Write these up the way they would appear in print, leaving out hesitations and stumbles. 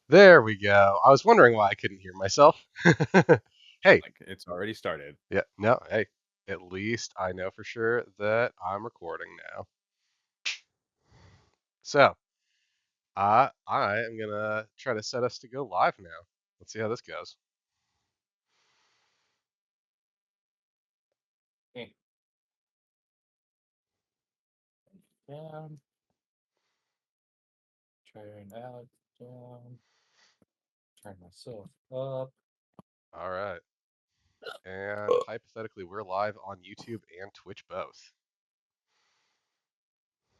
There we go. I was wondering why I couldn't hear myself. Hey, Like it's already started. yeah, no, hey, at least I know for sure that I'm recording now. So, I am gonna try to set us to go live now. Let's see how this goes. Okay. Down, turn out, down, turn myself up. All right. And hypothetically, we're live on YouTube and Twitch both.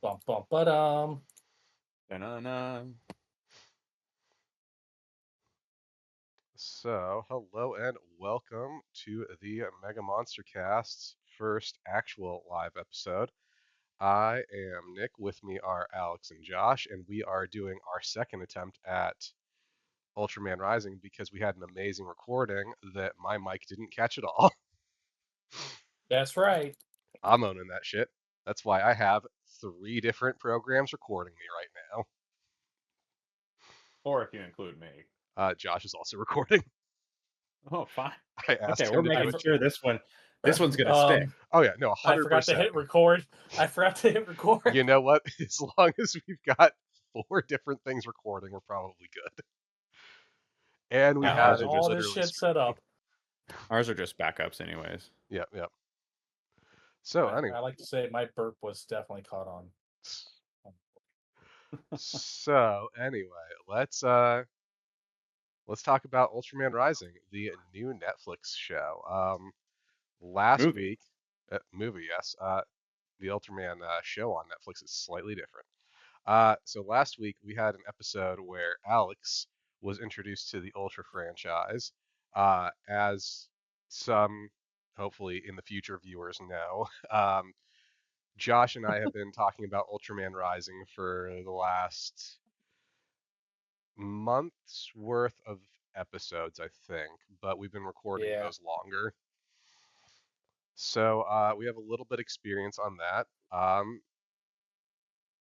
Bum bum ba-dum. Da-na-na. So, hello and welcome to the Mega Monster Cast's first actual live episode. I am Nick. With me are Alex and Josh, and we are doing our second attempt at Ultraman Rising because we had an amazing recording that my mic didn't catch at all. That's right. I'm owning that shit. That's why I have three different programs recording me right now. Or if you include me. Josh is also recording. Oh, fine. I Okay, asked we're him to do making it sure too. this one's gonna stick. Oh yeah, no, I forgot to 100%. hit record. I forgot to hit record. You know what? As long as we've got four different things recording, we're probably good. And we Yeah, I have had ours are it all just this literally shit set screaming. up. backups anyways. Yep, yep. So anyway, I like to say my burp was definitely caught on. let's talk about Ultraman Rising, the new Netflix show. Last Movie. week, movie, yes. The Ultraman show on Netflix is slightly different. So last week we had an episode where Alex was introduced to the Ultra franchise, as some, hopefully in the future viewers know. Josh and I have been talking about Ultraman Rising for the last month's worth of episodes, I think, but we've been recording Yeah. those longer. So we have a little bit experience on that.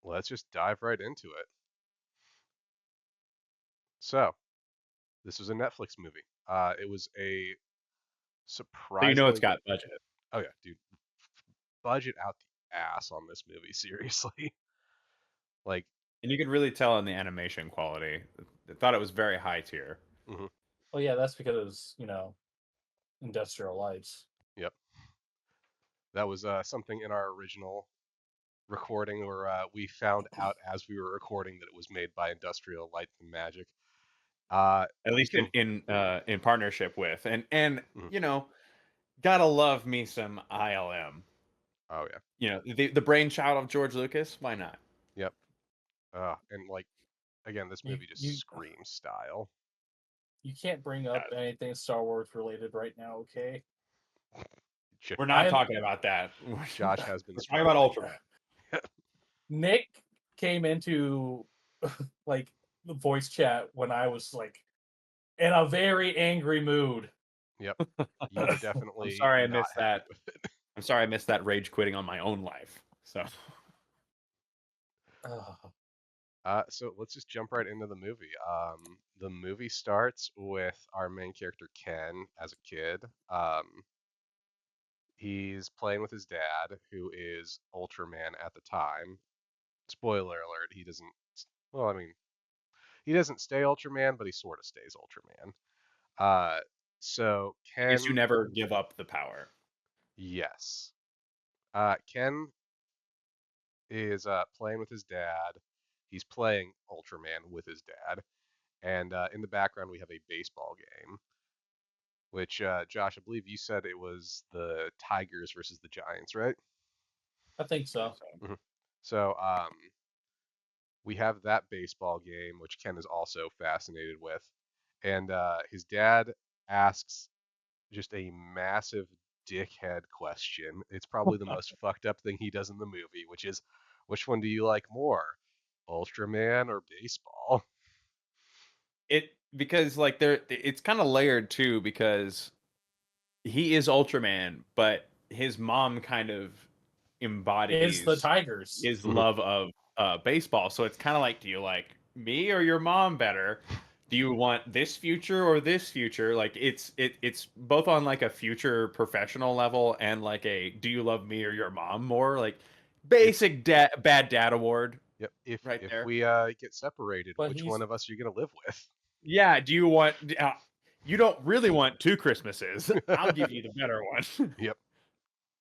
Let's just dive right into it. So this was a Netflix movie. It was a So you know it's surprisingly good. got budget. Oh yeah, dude, budget out the ass on this movie. Seriously, like, And you could really tell in the animation quality. I thought it was very high tier. mhm, Well, yeah, that's because it was, industrial lights. yep. That was something in our original recording where we found out as we were recording that it was made by Industrial Light and Magic. At You least in can, in partnership with. And mhm. gotta love me some ILM. Oh yeah, The brainchild of George Lucas. Why not? yep. And like again, this You movie just you screams style. you can't bring up anything Star Wars related right now, okay? We're not I talking about that. Josh has been We're talking about struggling. Ultraman. Nick came into like the voice chat when I was like in a very angry mood. Yep, you were I'm definitely sorry I not missed happy that. with it. I'm sorry I missed that rage quitting on my own life. So Ugh. So let's just jump right into the movie. The movie starts with our main character Ken as a kid. He's playing with his dad, who is Ultraman at the time. Spoiler alert: he doesn't. Well, I mean, he doesn't stay Ultraman, but he sort of stays Ultraman. Uh, so I guess you Ken, never give up the power. yes, Ken is playing with his dad. He's playing Ultraman with his dad, and in the background we have a baseball game. Which, Josh, I believe you said it was the Tigers versus the Giants, right? I think I so. think so. Mhm. So, we have that baseball game, which Ken is also fascinated with, and his dad asks just a massive dickhead question. It's probably the most fucked up thing he does in the movie, which is, which one do you like more, Ultraman or baseball? It because like there it's kind of layered too because he is Ultraman, but his mom kind of Is the embodies Tigers. his love of baseball. So it's kind of like, do you like me or your mom better? do you want this future or this future? Like it's both on like a future professional level and like a do you love me or your mom more? Like If basic bad dad award yep, right if there. we get separated, But which he's one of us are you gonna live with? Yeah, do you want you don't really want two Christmases. I'll give you the better one. Yep.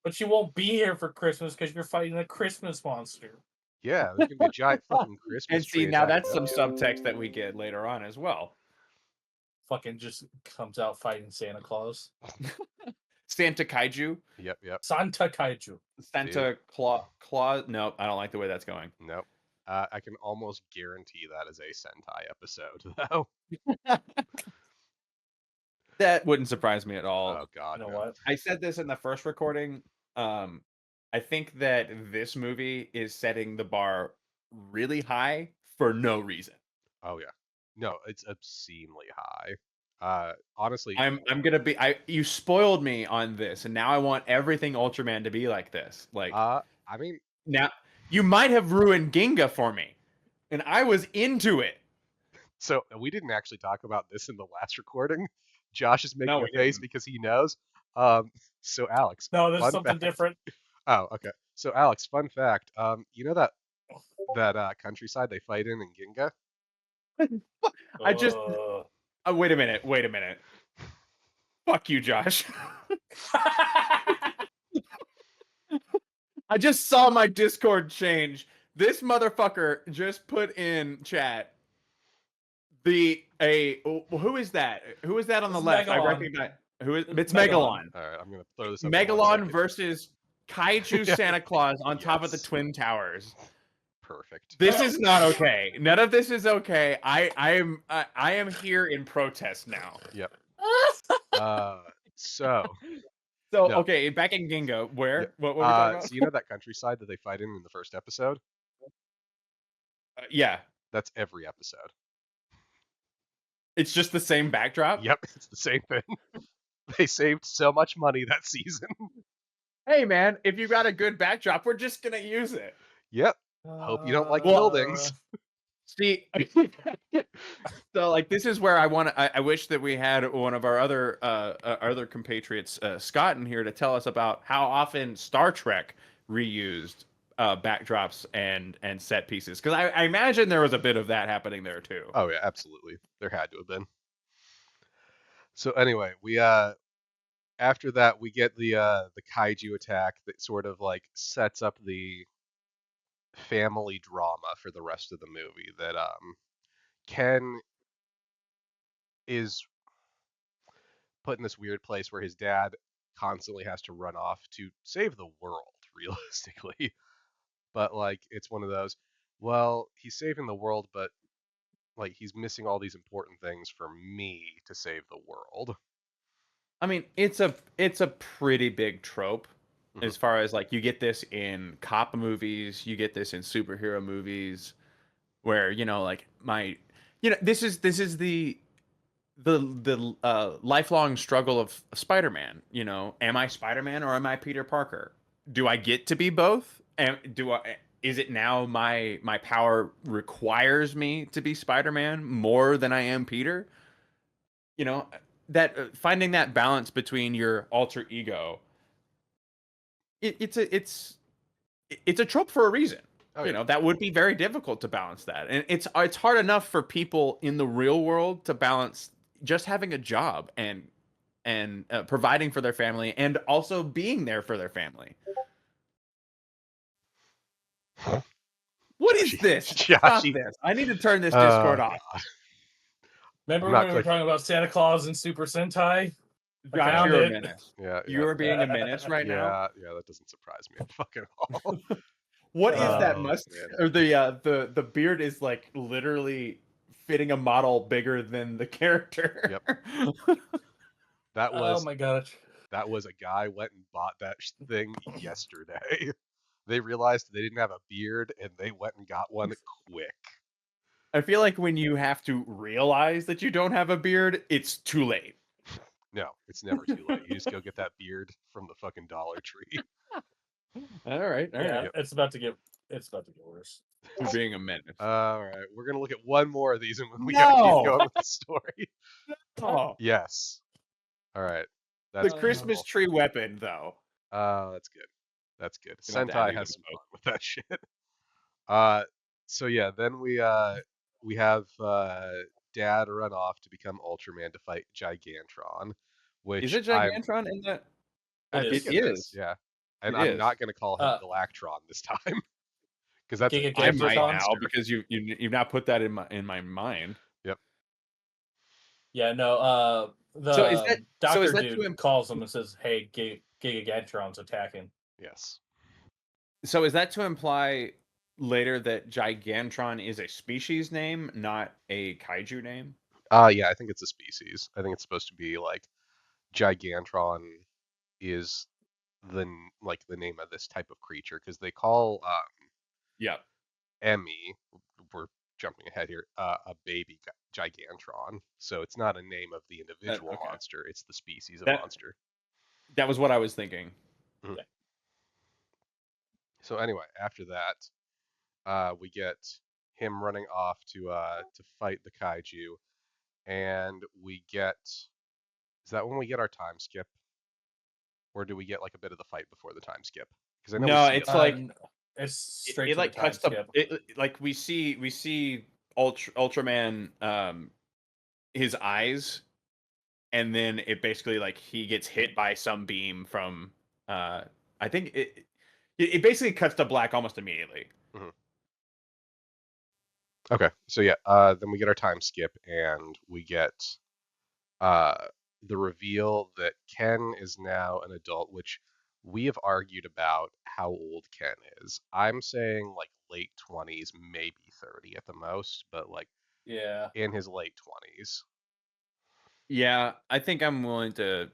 but you won't be here for Christmas because you're fighting a Christmas monster. Yeah, there's gonna be a giant fucking Christmas And see, tree now attacking that's both some of you. subtext that we get later on as well. Fucking just comes out fighting Santa Claus. Santa Kaiju, Yep, yep. Santa Kaiju. Santa Claus. Nope, I don't like the way that's going. Nope. I can almost guarantee that is a Sentai episode, though. That wouldn't surprise me at all. Oh God, You know no. what? I said this in the first recording. I think that this movie is setting the bar really high for no reason. Oh yeah. No, it's obscenely high. Honestly, I'm gonna be you spoiled me on this, and now I want everything Ultraman to be like this. Like I mean, now you might have ruined Ginga for me, and I was into it. so we didn't actually talk about this in the last recording. Josh is making No, a we face didn't. because he knows. So Alex, No, there's fun something fact. different. Oh, okay. So Alex, fun fact. You know that countryside they fight in Ginga? I just Uh, wait a minute. Wait a minute. Fuck you, Josh. I just saw my Discord change. This motherfucker just put in chat who is that? Who is that on the It's left? I Megalon. recognize who is It's it's Megalon. All right, I'm gonna throw this up. In 1 Megalon second. versus Kaiju Yeah. Santa Claus on top of the Yes. Twin Towers. Perfect. This is not okay. None of this is okay. I am here in protest now. Yep. So So no. okay, back in Gingo, where Yep. what were we talking about? So you know that countryside that they fight in the first episode? Yeah, That's every episode. it's just the same backdrop. Yep, it's the same thing. They saved so much money that season. Hey man, if you got a good backdrop, we're just gonna use it. Yep. Hope you don't like Well- buildings. See, so like this is where I wish that we had one of our other compatriots, Scott, in here to tell us about how often Star Trek reused backdrops and set pieces, because I imagine there was a bit of that happening there too. Oh yeah, absolutely. There had to have been. So anyway, we after that we get the kaiju attack that sort of like sets up the family drama for the rest of the movie that Ken is put in this weird place where his dad constantly has to run off to save the world, realistically. But like it's one of those, well, he's saving the world, but like he's missing all these important things for me to save the world. I mean, it's a pretty big trope Mhm. as far as like you get this in cop movies, you get this in superhero movies, where like this is the lifelong struggle of Spider-Man. Am I Spider-Man or am I Peter Parker? Do I get to be both? And is it now my power requires me to be Spider-Man more than I am Peter? That finding that balance between your alter ego, it's a trope for a reason. Oh, yeah. That would be very difficult to balance that, and it's hard enough for people in the real world to balance just having a job and providing for their family and also being there for their family. What is this? Stop Joshy. this! I need to turn this Discord off. Remember I'm when not we were clicking. talking about Santa Claus and Super Sentai? I Josh, found you're a it. menace. Yeah, You are being a menace right now. yeah, that doesn't surprise me at fucking all. What is that Oh, mustache? man. Or the beard is like literally fitting a model bigger than the character. Yep. That was Oh my gosh. that was a guy went and bought that thing yesterday. They realized they didn't have a beard and they went and got one quick. I feel like when you have to realize that you don't have a beard, it's too late. No, it's never too late. You just go get that beard from the fucking Dollar Tree. All right. Yeah, it's about to get worse. to being a menace. All right, we're gonna look at one more of these, and we gotta keep No! going with the story. Oh, Yes. All right, the that's Christmas beautiful. tree weapon, though. That's good. That's good. Gonna have to add Sentai these has in some post. fun with that shit. Uh, so yeah, then we have Dad run off to become Ultraman to fight Gigantron, Is which it Gigantron in that? It I think is. It it is, is. yeah. And It I'm is. not gonna call him Uh, Galactron this time because that's a Giga I different might Gantron? now monster. because you've now put that in my mind. Yep. Yeah, no. So is The is doctor that to dude calls him and says, "Hey, Giga Gantron's attacking." Yes. so is that to imply later that Gigantron is a species name, not a kaiju name? Yeah, I think it's a species. I think it's supposed to be like Gigantron is like the name of this type of creature because they call Yeah. Emmy, we're jumping ahead here, a baby Gigantron. So it's not a name of the individual Okay. monster, it's the species of That monster. that was what I was thinking. Mhm. So anyway, after that, we get him running off to fight the kaiju, and we get is that when we get our time skip, or do we get like a bit of the fight before the time skip? Because I know we No, see it. it's like It's straight it to the like time cuts the skip. like we see Ultraman his eyes, and then it basically like he gets hit by some beam from I think it basically cuts to black almost immediately. Mhm. Okay, so yeah, then we get our time skip, and we get uh, the reveal that Ken is now an adult, which we have argued about how old Ken is. I'm saying like late 20s, maybe 30 at the most, but like Yeah. in his late 20s. Yeah, I think I'm willing to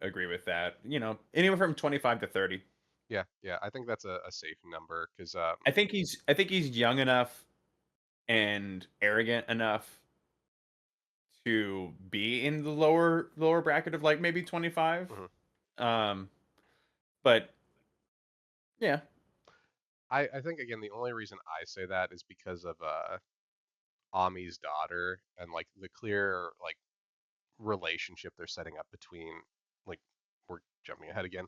agree with that. You know, anywhere from 25 to 30. Yeah, yeah, I think that's a safe number because I think he's young enough and arrogant enough to be in the lower bracket of like maybe 25. mhm. Um but yeah. I think again the only reason I say that is because of Ami's daughter and like the clear like relationship they're setting up between like we're jumping ahead again,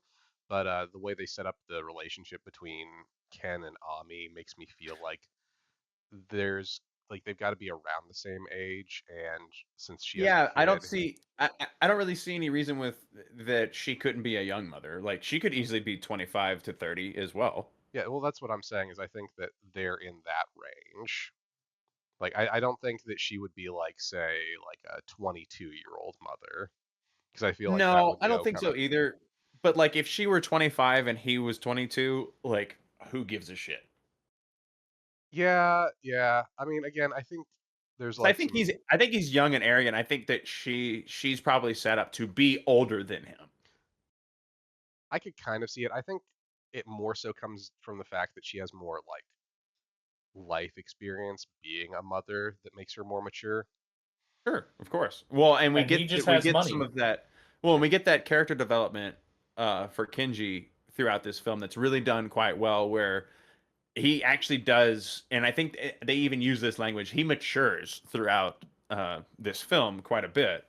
but the way they set up the relationship between Ken and Ami makes me feel like there's like they've got to be around the same age, and since she has Yeah, a kid, I don't really see any reason with that she couldn't be a young mother. Like she could easily be 25 to 30 as well. yeah, well that's what I'm saying is I think that they're in that range. Like I don't think that she would be like say like a 22-year-old mother because I feel like that No, would I don't go think kind of so either. But like if she were 25 and he was 22, like who gives a shit? yeah, yeah. I mean again I think there's 'Cause I like think some he's young and arrogant. I think that she's probably set up to be older than him. I could kind of see it. I think it more so comes from the fact that she has more like life experience being a mother that makes her more mature. Sure, of course. Well, and we And he get just we has get some money. of that. Well, and we get that character development for Kenji throughout this film that's really done quite well, where he actually does, and I think they even use this language. He matures throughout this film quite a bit.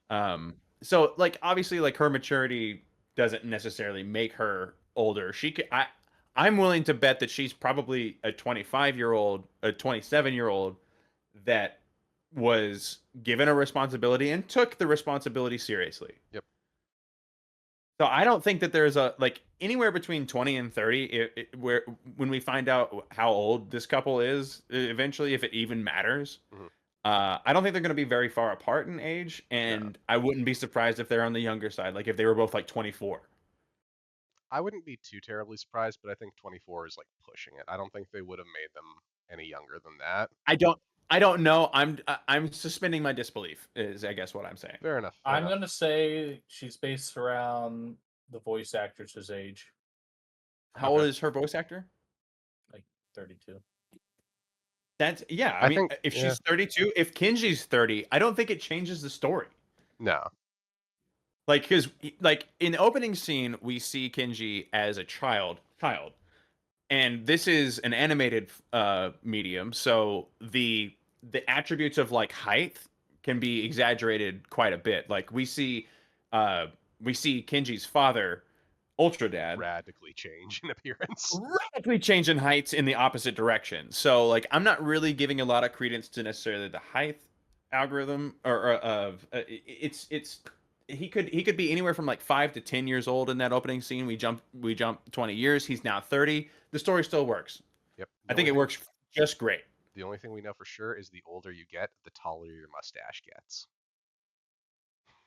Hmm. So like obviously like her maturity doesn't necessarily make her older. I'm willing to bet that she's probably a 25-year-old, a 27-year-old that was given a responsibility and took the responsibility seriously. Yep. So I don't think that there's a like anywhere between 20 and 30 where when we find out how old this couple is eventually if it even matters. Hmm. I don't think they're going to be very far apart in age, No, and I wouldn't be surprised if they're on the younger side, like if they were both like 24. I wouldn't be too terribly surprised, but I think 24 is like pushing it. I don't think they would have made them any younger than that. I don't, I don't know. I'm suspending my disbelief. Is I guess what I'm saying. Fair enough. Fair I'm enough. gonna say she's based around the voice actress's age, How old Okay. is her voice actor? like 32. That's yeah. I I mean, think if yeah. she's 32, if Kenji's 30, I don't think it changes the story. No. Like, because like in the opening scene, we see Kenji as a child, and this is an animated medium, so the attributes of like height can be exaggerated quite a bit. Like we see Kenji's father, Ultra Dad, Radically change in appearance. radically change in heights in the opposite direction. So like I'm not really giving a lot of credence to necessarily the height algorithm or of it's he could be anywhere from like 5 to 10 years old in that opening scene. We jump 20 years. He's now 30. The story still works. Yep. I think it works just great. The only thing we know for sure is the older you get, the taller your mustache gets.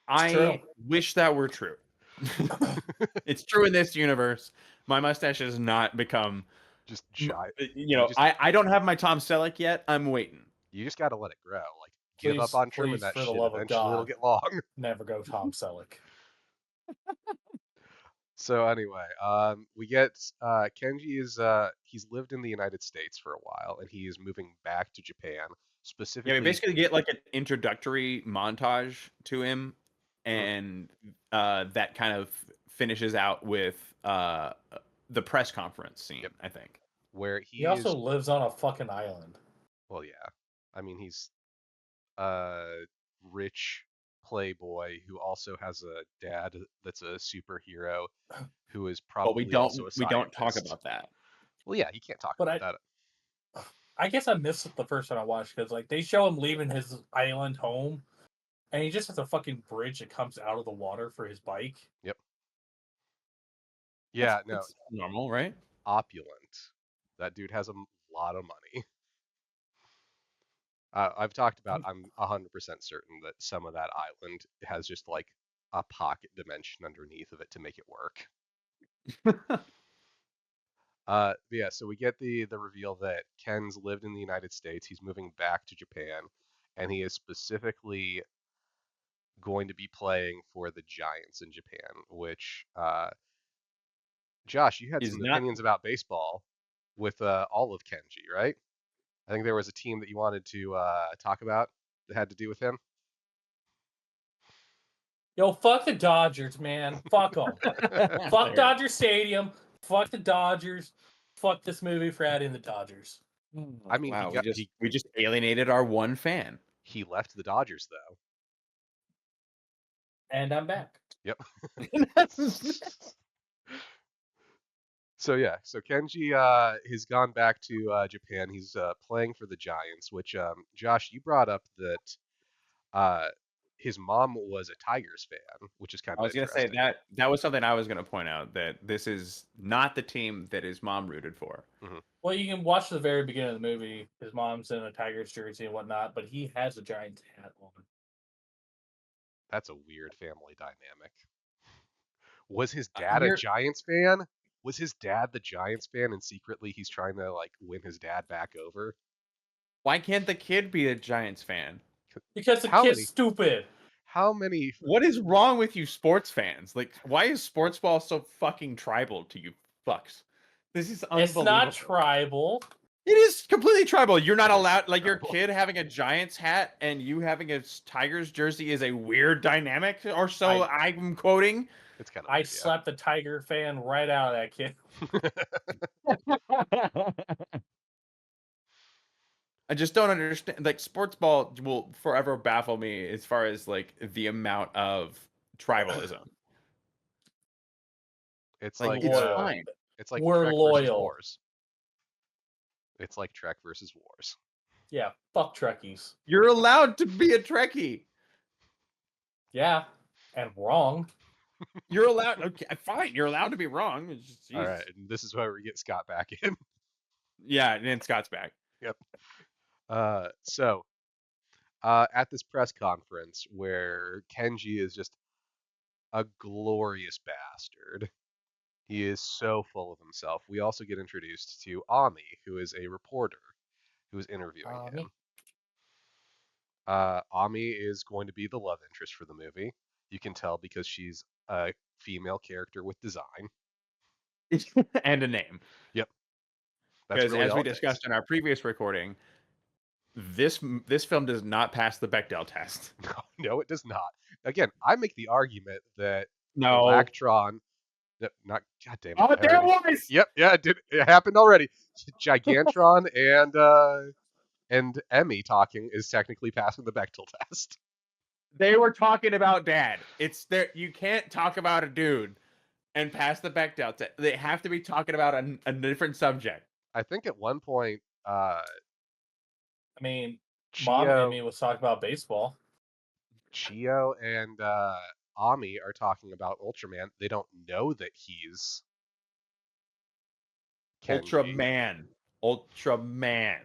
I wish that were true. It's true in this universe. My mustache has not become Just shy. I don't have my Tom Selleck yet. I'm waiting. You just gotta let it grow. Like, give up on trimming that shit. Eventually it'll get long. Never go Tom Selleck. So anyway, we get Kenji is he's lived in the United States for a while, and he is moving back to Japan specifically. Yeah, we basically get like an introductory montage to him, and that kind of finishes out with the press conference scene. Yep. I think where he also lives on a fucking island. Well, yeah, I mean he's a rich playboy who also has a dad that's a superhero who is probably also a scientist. We don't talk about that. Well, yeah, he can't talk about that. I guess I missed it the first time I watched because like they show him leaving his island home, and he just has a fucking bridge that comes out of the water for his bike. Yep. Yeah, it's normal, right? Opulent. That dude has a lot of money. I've talked about. I'm 100% certain that some of that island has just like a pocket dimension underneath of it to make it work. Yeah, so we get the reveal that Ken's lived in the United States. He's moving back to Japan, and he is specifically going to be playing for the Giants in Japan. Which, Josh, you had some opinions about baseball with all of Kenji, right? I think there was a team that you wanted to talk about that had to do with him. Yo, fuck the Dodgers, man. Fuck them. Fuck Dodger Stadium. Fuck the Dodgers. Fuck this movie for adding the Dodgers. I mean, wow, we just alienated our one fan. He left the Dodgers, though. And I'm back. Yep. So yeah, so Kenji has gone back to Japan. He's playing for the Giants, which Josh, you brought up that his mom was a Tigers fan, which is kind of. I was going to say that was something I was going to point out, that this is not the team that his mom rooted for. Mm-hmm. Well, you can watch the very beginning of the movie. His mom's in a Tigers jersey and whatnot, but he has a Giants hat on. That's a weird family dynamic. Was his dad a Giants fan? Was his dad the Giants fan, and secretly he's trying to like win his dad back over? Why can't the kid be a Giants fan? Because the kid's stupid. How many? What is wrong with you sports fans? Like, why is sports ball so fucking tribal to you fucks? This is unbelievable. It's not tribal. It is completely tribal. You're not allowed, like your kid having a Giants hat and you having a Tigers jersey is a weird dynamic, or so I'm quoting. It's kind of. I slapped the Tiger fan right out of that kid. I just don't understand. Like, sports ball will forever baffle me as far as like the amount of tribalism. It's like it's fine. It's like we're Trek loyal. Wars. It's like Trek versus Wars. Yeah, fuck Trekkies. You're allowed to be a Trekkie. Yeah, and wrong. You're allowed. Okay, fine. You're allowed to be wrong. Just, all right, and this is where we get Scott back in. Yeah, and then Scott's back. Yep. So at this press conference where Kenji is just a glorious bastard. He is so full of himself. We also get introduced to Ami, who is a reporter who is interviewing him. Ami is going to be the love interest for the movie. You can tell because she's a female character with design. And a name. Yep. Because really as we discussed in our previous recording, this film does not pass the Bechdel test. No, it does not. Again, I make the argument that Electron. Not God damn it. Oh, there it was. Yep, yeah, it did. It happened already. Gigantron and Emmy talking is technically passing the Bechdel test. They were talking about dad. It's there. You can't talk about a dude and pass the Bechdel test. They have to be talking about a different subject. I think at one point, I mean, Mom Chio, Emmy was talking about baseball. Chio and Ami are talking about Ultraman. They don't know that he's Kenji. Ultraman.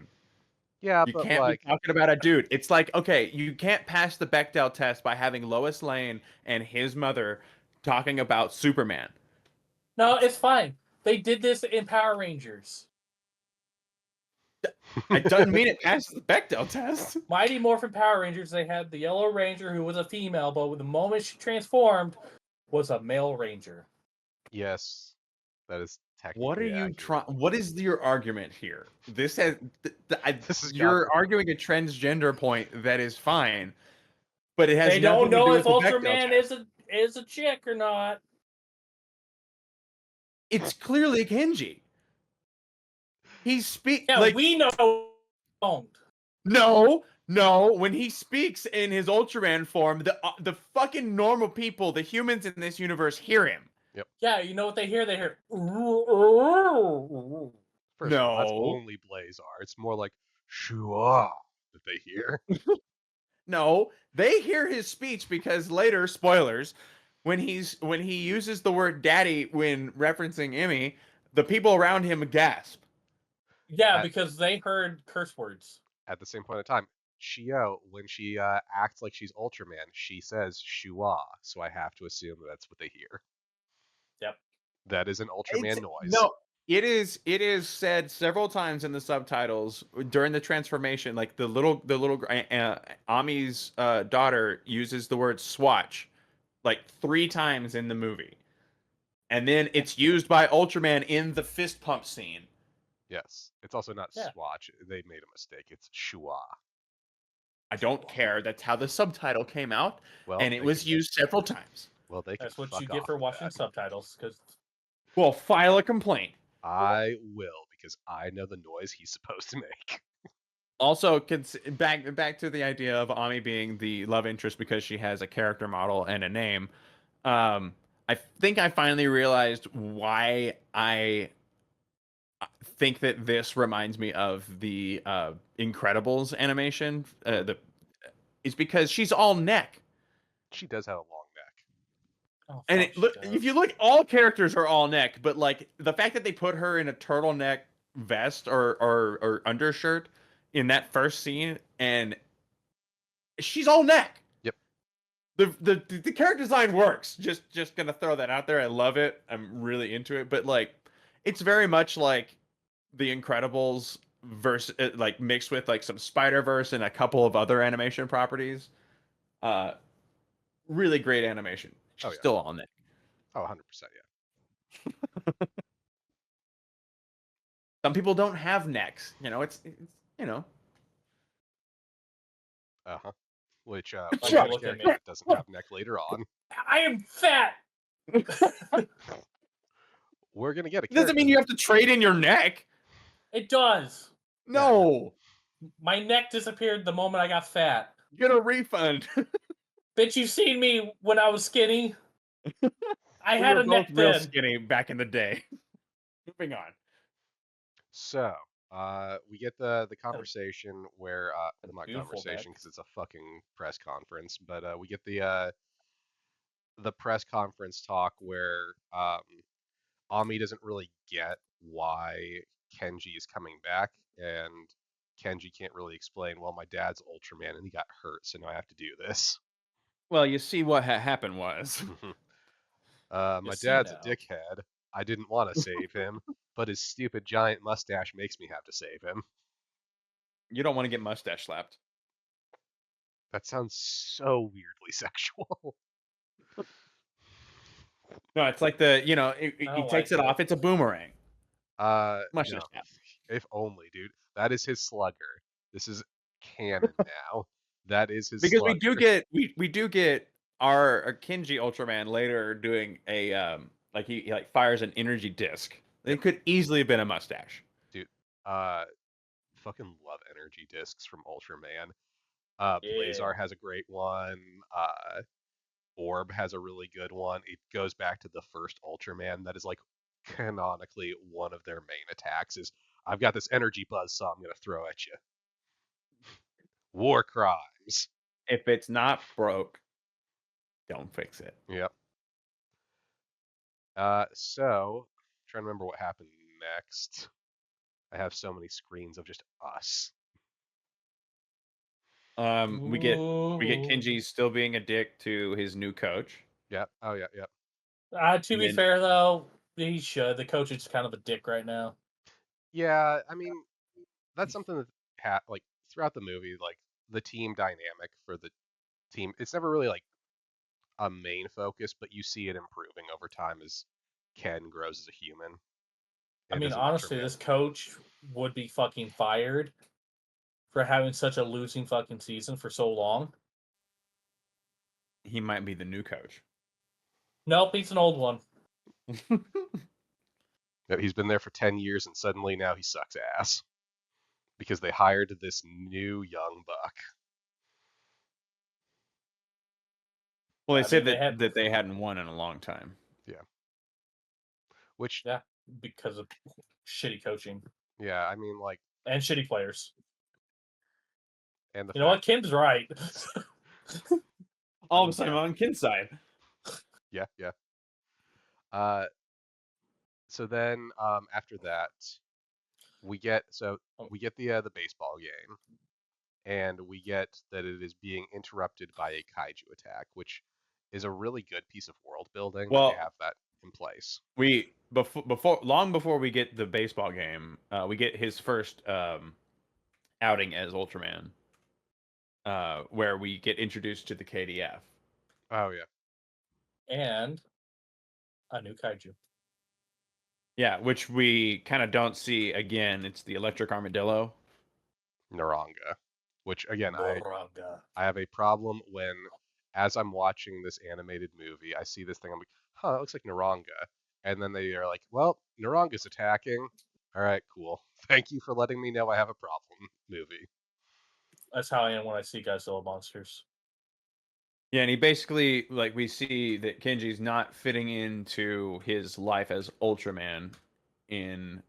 Yeah, You but can't be like, talking about a dude. It's like, okay, you can't pass the Bechdel test by having Lois Lane and his mother talking about Superman. No, it's fine. They did this in Power Rangers. It doesn't mean it passes the Bechdel test. Mighty Morphin Power Rangers, they had the Yellow Ranger who was a female, but the moment she transformed, was a male ranger. yes, that is technically What are you accurate. trying? What is your argument here? This has This is you're arguing a transgender point that is fine, but it has They nothing don't know to do if with the Bechdel Ultraman test. is a chick or not. It's clearly Kenji. Yeah, like we know. Don't. no. When he speaks in his Ultraman form, the fucking normal people, the humans in this universe, hear him. Yeah, you know what they hear? They hear. First of all, that's No. only Blazar. It's more like Shua that they hear. No, they hear his speech because later, spoilers, when he uses the word daddy when referencing Emmy, the people around him gasp. Yeah, At, because they heard curse words. at the same point in time, Chio, when she acts like she's Ultraman, she says Shua, so I have to assume that's what they hear. Yep. That is an Ultraman noise. No, it is said several times in the subtitles during the transformation. Like the little Ami's daughter uses the word swatch like 3 times in the movie, and then it's used by Ultraman in the fist pump scene. Yes, it's also not Yeah. Swatch. They made a mistake. It's Shua. I don't care. That's how the subtitle came out, Well, and it was used several times. Well, they can That's what fuck you get off for with watching that. subtitles. Because Well, file a complaint. I will because I know the noise he's supposed to make. Also, back to the idea of Ami being the love interest because she has a character model and a name. I think I finally realized why I think that this reminds me of the Incredibles animation. It's because she's all neck. She does have a long neck. oh, And fuck, she look, does. if you look, all characters are all neck, but like the fact that they put her in a turtleneck vest or undershirt in that first scene, and she's all neck. Yep. The character design works. Just gonna throw that out there. I love it. I'm really into it. But like, it's very much like the Incredibles versus like mixed with like some Spider-Verse and a couple of other animation properties. Really great animation. She's Oh, yeah. still on it. Oh, 100%, yeah. Some people don't have necks. It's you know. Uh-huh. Which, Like, we have a look at character me. that doesn't have neck later on. I am fat. We're going to get a It doesn't character. mean you have to trade in your neck. It does. No. My neck disappeared the moment I got fat. Get a refund. Bitch, you seen me when I was skinny? I We had were a neck both real then. skinny back in the day. Moving on. So, we get the conversation where, not Beautiful conversation neck. because it's a fucking press conference, but we get the press conference talk where Ami doesn't really get why Kenji is coming back, and Kenji can't really explain, well, my dad's Ultraman and he got hurt, so now I have to do this. Well, you see what happened was. My see dad's a now. dickhead. I didn't want to save him, but his stupid giant mustache makes me have to save him. You don't want to get mustache slapped. That sounds so weirdly sexual. No, it's like he don't takes like it it. off. It's a boomerang. Mustache No. slap. If only, dude. That is his slugger. This is canon now. That is his Because slugger. we do get our Kenji Ultraman later doing a Like he like fires an energy disc. It could easily have been a mustache. Dude, fucking love energy discs from Ultraman. Yeah. Blazar has a great one. Orb has a really good one. It goes back to the first Ultraman. That is like canonically one of their main attacks. Is I've got this energy buzz saw I'm gonna throw at you. War crimes. If it's not broke, don't fix it. Yep. So trying to remember what happened next. I have so many screens of just us. We get Ooh. Kenji still being a dick to his new coach. Yep. Oh yeah. Yep. To And be then fair, though, he should. The coach is kind of a dick right now. Yeah. I mean, that's something that like throughout the movie, like the team dynamic for the team. It's never really like a main focus, but you see it improving over time as Ken grows as a human I and mean, as an honestly, Ultraman. this coach would be fucking fired for having such a losing fucking season for so long. he might be the new coach. Nope, he's an old one. He's been there for 10 years and suddenly now he sucks ass because they hired this new young buck. Well, they I said mean, they had that they hadn't won in a long time. Yeah. Which, yeah because of shitty coaching yeah, I mean, like, and shitty players. and the You know what? fact, Kim's right. All I of mean, a sudden, yeah, I'm on Ken's side. yeah, yeah. Uh, so then after that, we get Oh, the baseball game, and we get that it is being interrupted by a kaiju attack, which is a really good piece of world building that they Well, have that in place. we before long before we get the baseball game, we get his first outing as Ultraman, where we get introduced to the KDF. Oh yeah, and a new kaiju. Yeah, which we kind of don't see again. It's the electric armadillo. Naranga, which again Noraga. I have a problem when, as I'm watching this animated movie, I see this thing. I'm like, huh, that looks like Naranga. And then they are like, well, Naranga's attacking. All right, cool. Thank you for letting me know I have a problem, movie. That's how I am when I see Godzilla monsters. Yeah, and he basically like we see that Kenji's not fitting into his life as Ultraman in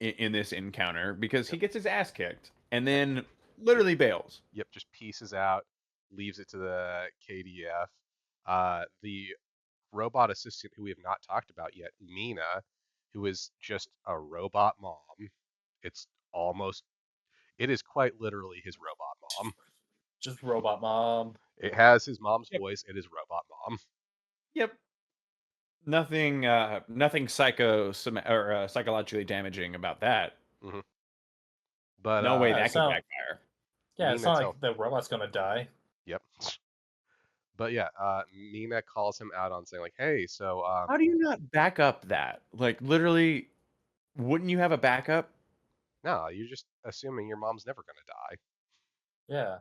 in this encounter because he Yep. gets his ass kicked and then literally bails. Yep, just pieces out, leaves it to the KDF. The robot assistant who we have not talked about yet, Mina, who is just a robot mom. It's almost, it is quite literally his robot mom. Just robot mom. It has his mom's Yep. voice. It is robot mom. Yep. Nothing psychologically damaging about that. Hmm. But No way Yeah, that it's could not. backfire. Yeah, it's Mina not tells, like the robot's gonna die. yep. But yeah, Mina calls him out on saying like, "Hey, so How do you not back up that? Like literally, wouldn't you have a backup? no, you're just assuming your mom's never gonna die." Yeah.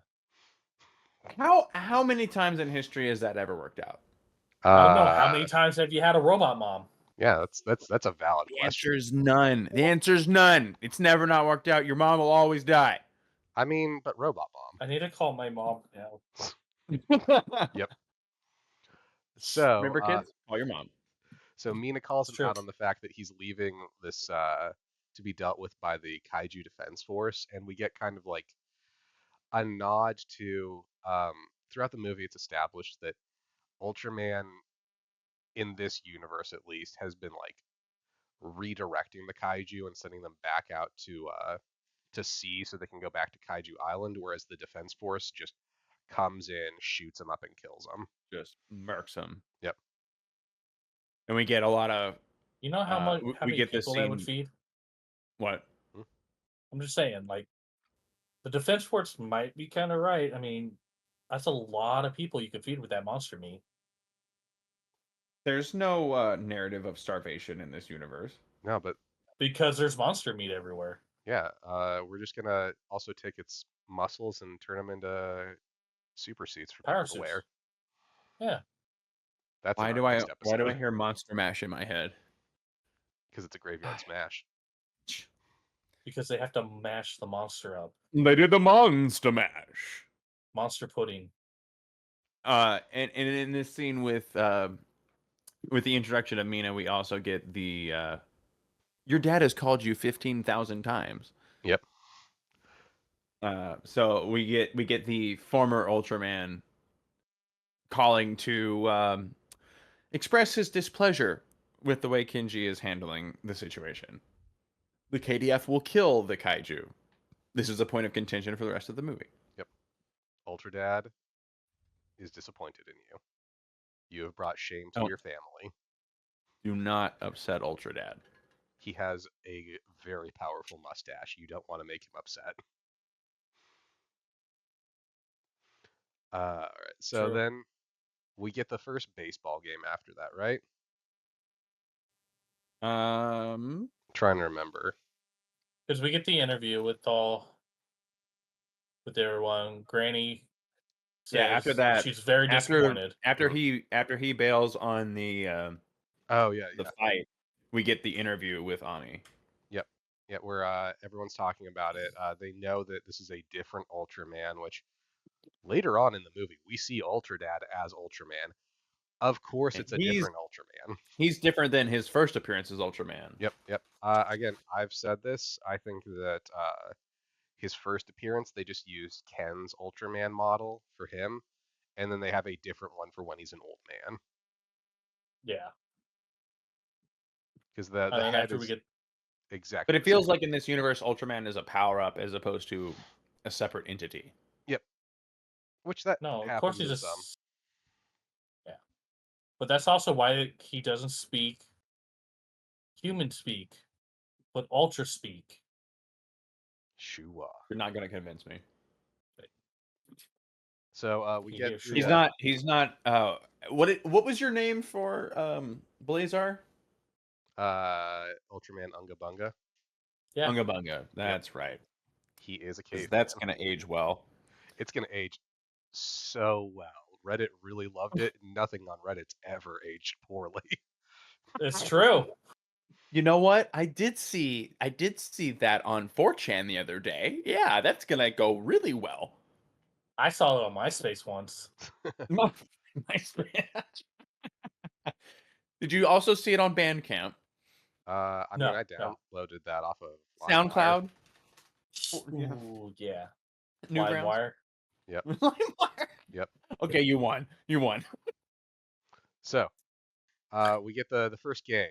How many times in history has that ever worked out? I don't know. How Uh, many times have you had a robot mom? yeah, that's a valid The question. answer is none. The answer is none. It's never not worked out. Your mom will always die. I mean, but robot mom. I need to call my mom now. Yep. So, Remember, kids? Call your mom. so Mina calls It's him true. out on the fact that he's leaving this to be dealt with by the Kaiju Defense Force, and we get kind of like a nod to throughout the movie. It's established that Ultraman, in this universe at least, has been like redirecting the Kaiju and sending them back out to sea so they can go back to Kaiju Island, whereas the Defense Force just comes in, shoots them up, and kills them. Just murks him. Yep. And we get a lot of. You know how much? How We many get this people that would scene. feed? What? I'm just saying, like, the defense force might be kind of right. I mean, that's a lot of people you could feed with that monster meat. There's no narrative of starvation in this universe. No, but Because there's monster meat everywhere. yeah, we're just gonna also take its muscles and turn them into super suits for Power people to suits. wear. Yeah. That's in Why our do I next episode hear Monster Mash in my head? because it's a graveyard smash. Because they have to mash the monster up. They did the Monster Mash. Monster pudding. And in this scene with the introduction of Mina, we also get the your dad has called you 15,000 times. Yep. So we get the former Ultraman calling to express his displeasure with the way Kenji is handling the situation. The KDF will kill the kaiju. This is a point of contention for the rest of the movie. Yep. Ultra Dad is disappointed in you. You have brought shame to Oh. your family. Do not upset Ultra Dad. He has a very powerful mustache. You don't want to make him upset. All right. So True. then we get the first baseball game after that, right? Trying to remember. Because we get the interview with everyone. Granny says Yeah, after that, she's very disappointed. after he bails on the Oh yeah, the yeah. fight, we get the interview with Ami. Yep. Yeah, where everyone's talking about it. They know that this is a different Ultraman, which later on in the movie we see Ultra Dad as Ultraman. Of course, And it's a different Ultraman. He's different than his first appearance as Ultraman. Yep, yep. Again, I've said this. I think that his first appearance, they just used Ken's Ultraman model for him, and then they have a different one for when he's an old man. Yeah. Because the And then head after is we get exactly. But it the feels same. like in this universe, Ultraman is a power up as opposed to a separate entity. Yep. Which that no, of course happens he in just some. yeah. But that's also why he doesn't speak human speak, but ultra speak. Shua. You're not gonna convince me. So we He get gives the, Shua. He's not. What was your name for Blazar? Ultraman Unga Bunga. Yeah. Unga Bunga. That's right. He is a 'Cause caveman. that's gonna age well. It's gonna age so well. Reddit really loved it. Nothing on Reddit's ever aged poorly. It's true. You know what? I did see that on 4chan the other day. Yeah, that's gonna go really well. I saw it on MySpace once. Did you also see it on Bandcamp? I No, mean, I no. downloaded that off of LimeWire. SoundCloud? Ooh, yeah. Newgrounds? LimeWire. Yep. LimeWire. Yep. Okay, you won. You won. So, we get the first game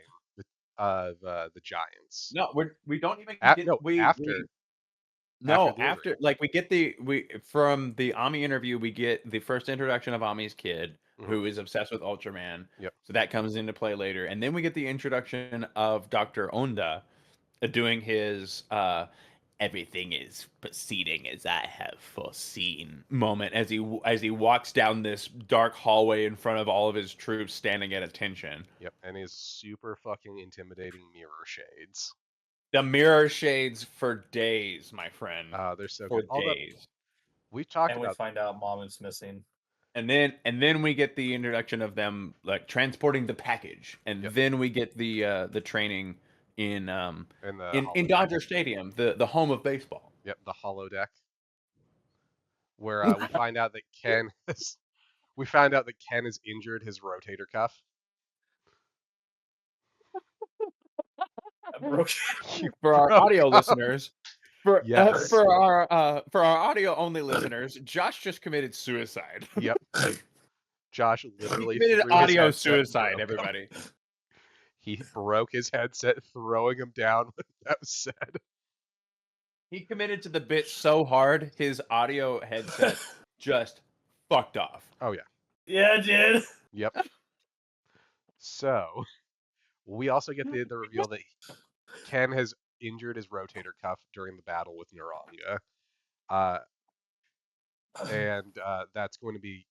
of the Giants. No, we don't even A- get no, we after no the after interview. like we get we from the Ami interview we get the first introduction of Ami's kid who is obsessed with Ultraman. Yep. So that comes into play later, and then we get the introduction of Dr. Onda doing his everything is proceeding as I have foreseen moment as he walks down this dark hallway in front of all of his troops standing at attention. Yep, and his super fucking intimidating mirror shades. The mirror shades for days, my friend. They're so For good. Although days. we've talked And we about find out Mom is missing. And then we get the introduction of them like transporting the package, and then we get the training in Dodger Stadium, the home of baseball. Yep, the holodeck, where we find out that Ken has injured his rotator cuff. For our audio listeners, for our audio only listeners, Josh just committed suicide. Yep. Josh literally committed threw his audio headset and suicide. broke him. Everybody. He broke his headset, throwing him down. That was sad. He committed to the bit so hard, his audio headset just fucked off. Oh yeah. Yeah, it did. Yep. So we also get the reveal that Ken has injured his rotator cuff during the battle with Neuranga. And that's going to be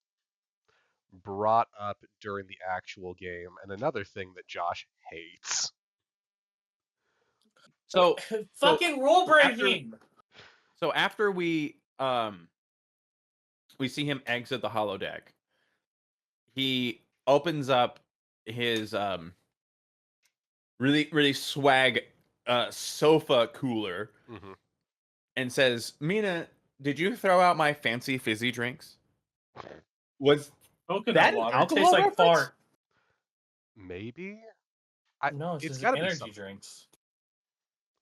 brought up during the actual game. And another thing that Josh hates. So fucking rule breaking. So after we see him exit the holodeck, he opens up his really swag sofa cooler Hmm. and says, "Mina, did you throw out my fancy fizzy drinks? Was Coconut that an water. It tastes alcohol like reference?" fart. Maybe. No, it's It's just got to be energy something. drinks.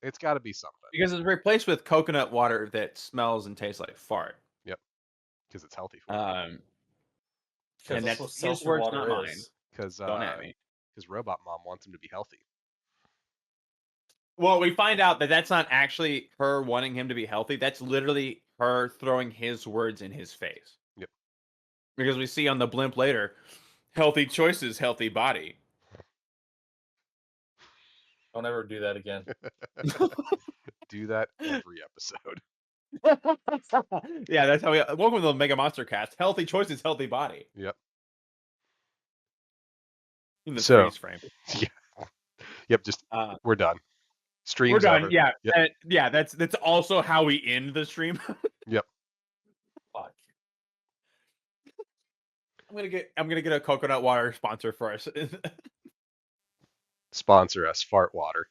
It's got to be something. Because it's replaced with coconut water that smells and tastes like fart. Yep. Because it's healthy for you. Because And that's that's what his seltzer words, not water mine. is. Because Don't at me. Robot Mom wants him to be healthy. Well, we find out that that's not actually her wanting him to be healthy. That's literally her throwing his words in his face. Yep. Because we see on the blimp later, healthy choices, healthy body. Don't ever do that again. Do that every episode. Yeah, that's how we. Welcome to the MegaMonsterCast. Healthy choices, healthy body. Yep. In the So, freeze frame. yeah. Yep. Just we're done. We're Stream's done. over. Yeah, Yep. yeah. That's also how we end the stream. Yep. Fuck. I'm gonna get a coconut water sponsor for us. Sponsor us, Fart Water.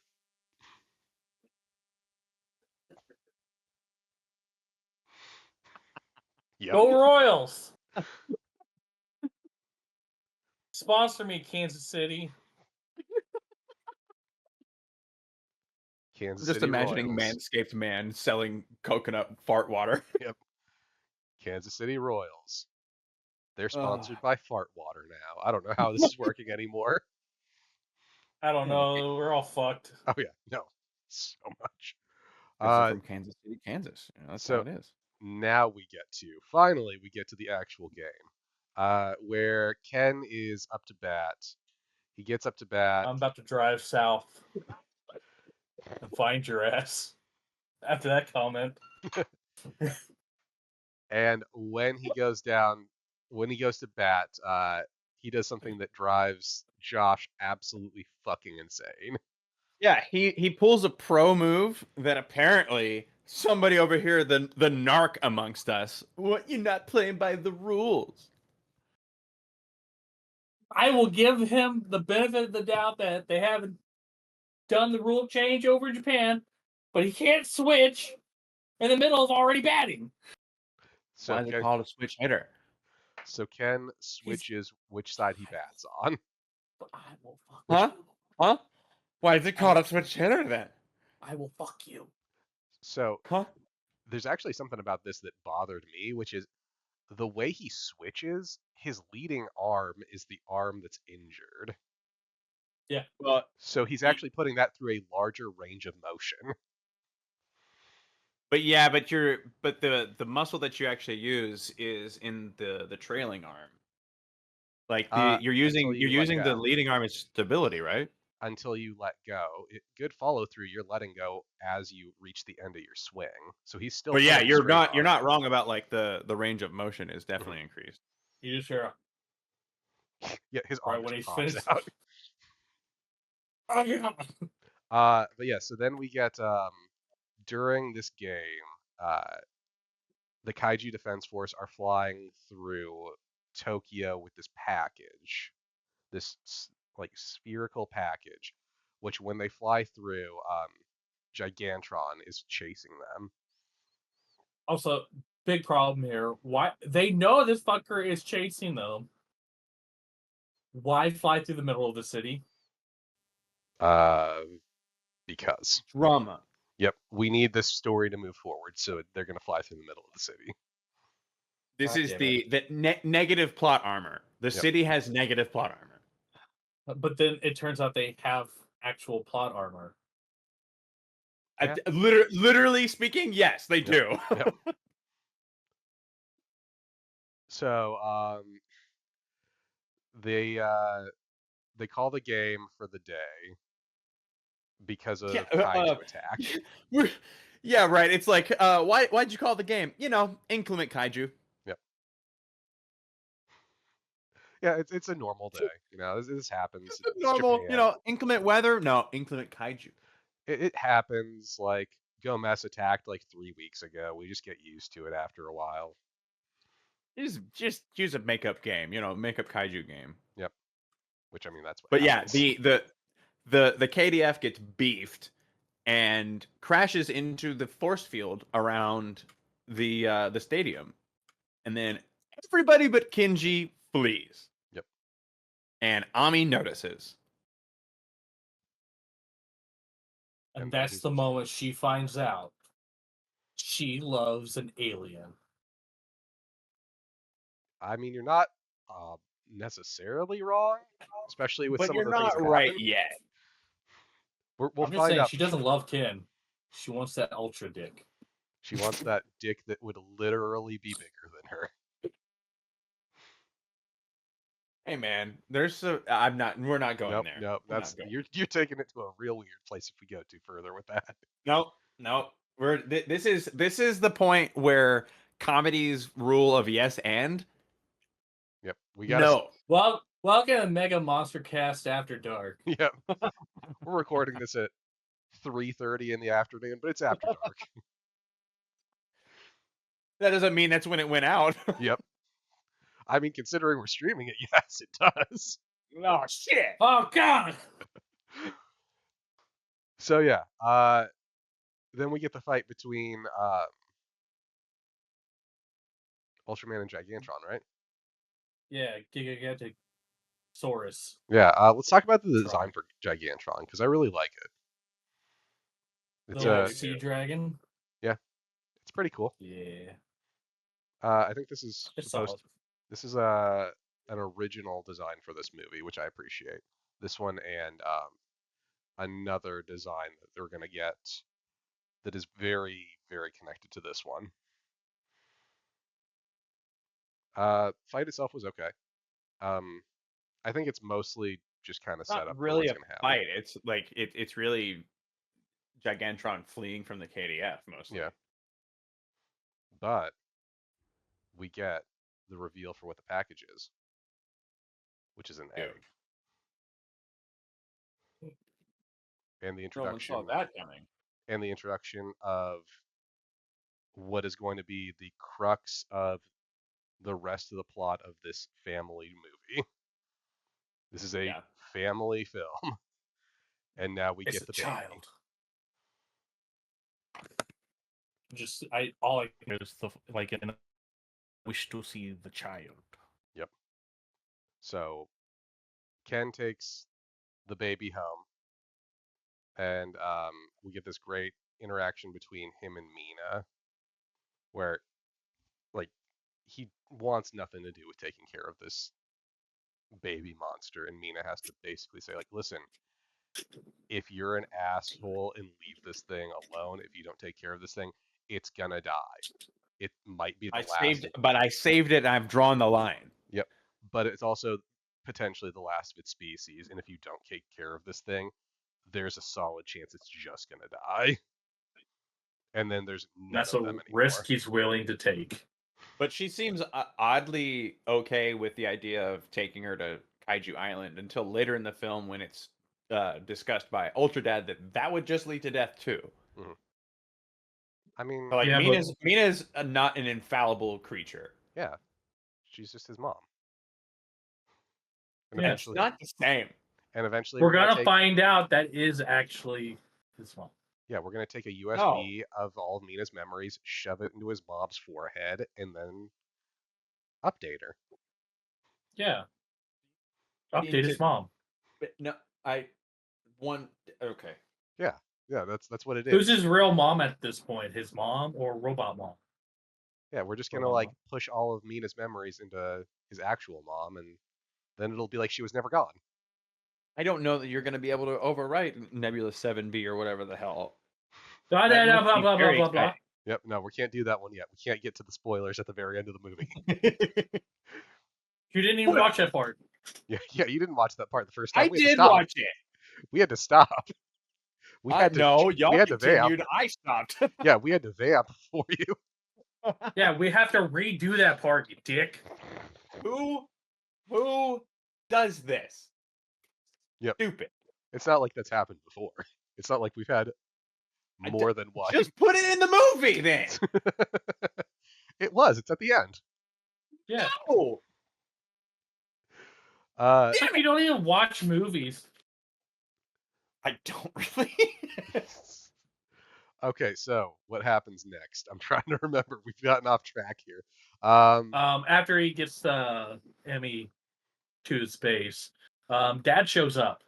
Yep. Go Royals! Sponsor me, Kansas City. Kansas Just City imagining Royals. Manscaped man selling coconut fart water. Yep. Kansas City Royals. They're Ugh. sponsored by Fart Water now. I don't know how this is working anymore. I don't know. We're all fucked. Oh yeah, no, so much. Because they're from Kansas City, Kansas. You know, that's how So it is. now finally we get to the actual game, where Ken is up to bat. He gets up to bat. I'm about to drive south and find your ass. After that comment. And when he goes to bat, he does something that drives Josh absolutely fucking insane. Yeah, he pulls a pro move that apparently somebody over here, the narc amongst us, what, you're not playing by the rules. I will give him the benefit of the doubt that they haven't done the rule change over in Japan, but he can't switch in the middle of already batting. So Why is it called a switch hitter? So Ken switches which side he bats on. I will fuck Huh? you. Huh? Why is it called a switch hitter then? I will fuck you. So Huh? there's actually something about this that bothered me, which is the way he switches, his leading arm is the arm that's injured. Yeah. Well, So he's actually putting that through a larger range of motion. but yeah, but the muscle that you actually use is in the trailing arm. Like you're Until you let using the go. leading arm as stability, right? Until you let go. Good follow through, you're letting go as you reach the end of your swing. So he's still But yeah, throwing straight arm. you're not wrong about like the range of motion is definitely increased. You just hear Yeah, his arm right when just he's pops finished. out. Oh yeah. But yeah, so then we get during this game, the Kaiju Defense Force are flying through Tokyo with this package, like spherical package, which when they fly through, Gigantron is chasing them. Also, big problem here. Why they know this fucker is chasing them? Why fly through the middle of the city? Because. Drama. Yep, we need this story to move forward, so they're gonna fly through the middle of the city. This God is damn it. the negative plot armor. The city has negative plot armor. But then it turns out they have actual plot armor. Yeah. Literally speaking, yes, they do. Yep. So they call the game for the day because of kaiju attack. Yeah, right. It's like, why'd you call the game? You know, inclement kaiju. Yep. Yeah, it's a normal day. You know, this happens. It's Normal, Japan. you know, inclement weather. No, inclement kaiju. It happens. Like Gomez attacked like 3 weeks ago. We just get used to it after a while. Just use a makeup game. You know, makeup kaiju game. Yep. Which, I mean, that's what But yeah, happens. the KDF gets beefed and crashes into the force field around the stadium, and then everybody but Kinji flees. Yep. And Ami notices. And And then that's the moment she finds out she loves an alien. I mean, you're not necessarily wrong, especially with But some of you're the things not that right happen. yet. We'll I'm just find saying out she for doesn't sure. love Ken. She wants that ultra dick. She wants that dick that would literally be bigger than her. Hey man, we're not going Nope, there. nope. We're not going. You're taking it to a real weird place if we go too further with that. No. This is the point where comedy's rule of yes and Yep, we gotta. no. Well, welcome to Mega Monster Cast After Dark. Yep, we're recording this at 3:30 in the afternoon, but it's after dark. That doesn't mean that's when it went out. Yep. I mean, considering we're streaming it, yes, it does. Oh shit. Oh God! So yeah, then we get the fight between Ultraman and Gigantron, right? Yeah, Gigantic Saurus. Yeah, let's talk about the design for Gigantron because I really like it. It's The little a sea dragon. yeah, it's pretty cool. Yeah, I think this is it's supposed. solid. This is an original design for this movie, which I appreciate. This one and another design that they're gonna get that is very, very connected to this one. Fight itself was okay. I think it's mostly just kind of set Not up for really what's a gonna happen. fight. It's like it's really Gigantron fleeing from the KDF mostly. Yeah. But we get the reveal for what the package is, which is an Dude. egg. And the No one saw introduction that coming. of what is going to be the crux of the rest of the plot of this family movie. This is a Yeah. family film. And now we It's get a the baby. child. Just all I There's the like an wish to see the child. Yep. So Ken takes the baby home, and we get this great interaction between him and Mina, where like he wants nothing to do with taking care of this baby monster, and Mina has to basically say like, listen, if you're an asshole and leave this thing alone, if you don't take care of this thing, it's gonna die. It might be the last. I saved it and I've drawn the line. Yep. But it's also potentially the last of its species, and if you don't take care of this thing, there's a solid chance it's just gonna die. And then there's none that's of a them anymore. risk he's willing to take. But she seems oddly okay with the idea of taking her to Kaiju Island until later in the film when it's discussed by Ultra Dad that would just lead to death too. Mhm. I mean, But, like Yeah, Mina's not an infallible creature. yeah, she's just his mom. And Yeah, It's not the same. eventually we're gonna find out that is actually his mom. Yeah, we're gonna take a USB of all of Mina's memories, shove it into his mom's forehead, and then update her. Yeah, update his mom. But no, okay. Yeah, that's what it is. Who's his real mom at this point? His mom or robot mom? Yeah, we're just gonna Robot like mom. push all of Mina's memories into his actual mom, and then it'll be like she was never gone. I don't know that you're going to be able to overwrite Nebula 7B or whatever the hell. Blah That blah must blah be blah very blah blah. exciting. Yep, no, we can't do that one yet. We can't get to the spoilers at the very end of the movie. You didn't even watch that part. Yeah, you didn't watch that part the first time. I We had to did stop. watch it. We had to stop. We had to. No, y'all we had to continued. vamp. I stopped. Yeah, we had to vamp for you. Yeah, we have to redo that part, you dick. Who does this? Yep. Stupid. It's not like that's happened before. It's not like we've had more than one. Just put it in the movie then. It was. It's at the end. Yeah. No. It's like you don't even watch movies. I don't really. Okay, so what happens next? I'm trying to remember. We've gotten off track here. After he gets Emmy to space, Dad shows up.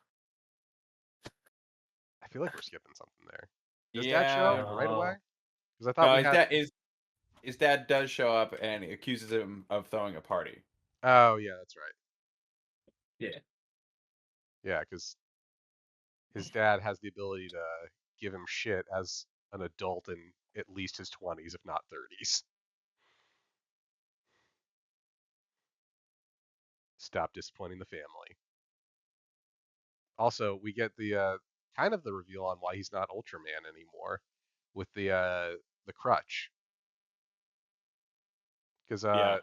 I feel like we're skipping something there. Does Dad show up right away? Because I thought No, we had. his dad does show up and accuses him of throwing a party. Oh yeah, that's right. Yeah. Yeah, because his dad has the ability to give him shit as an adult in at least his 20s, if not 30s. Stop disappointing the family. Also, we get the kind of the reveal on why he's not Ultraman anymore with the crutch. Because Yeah.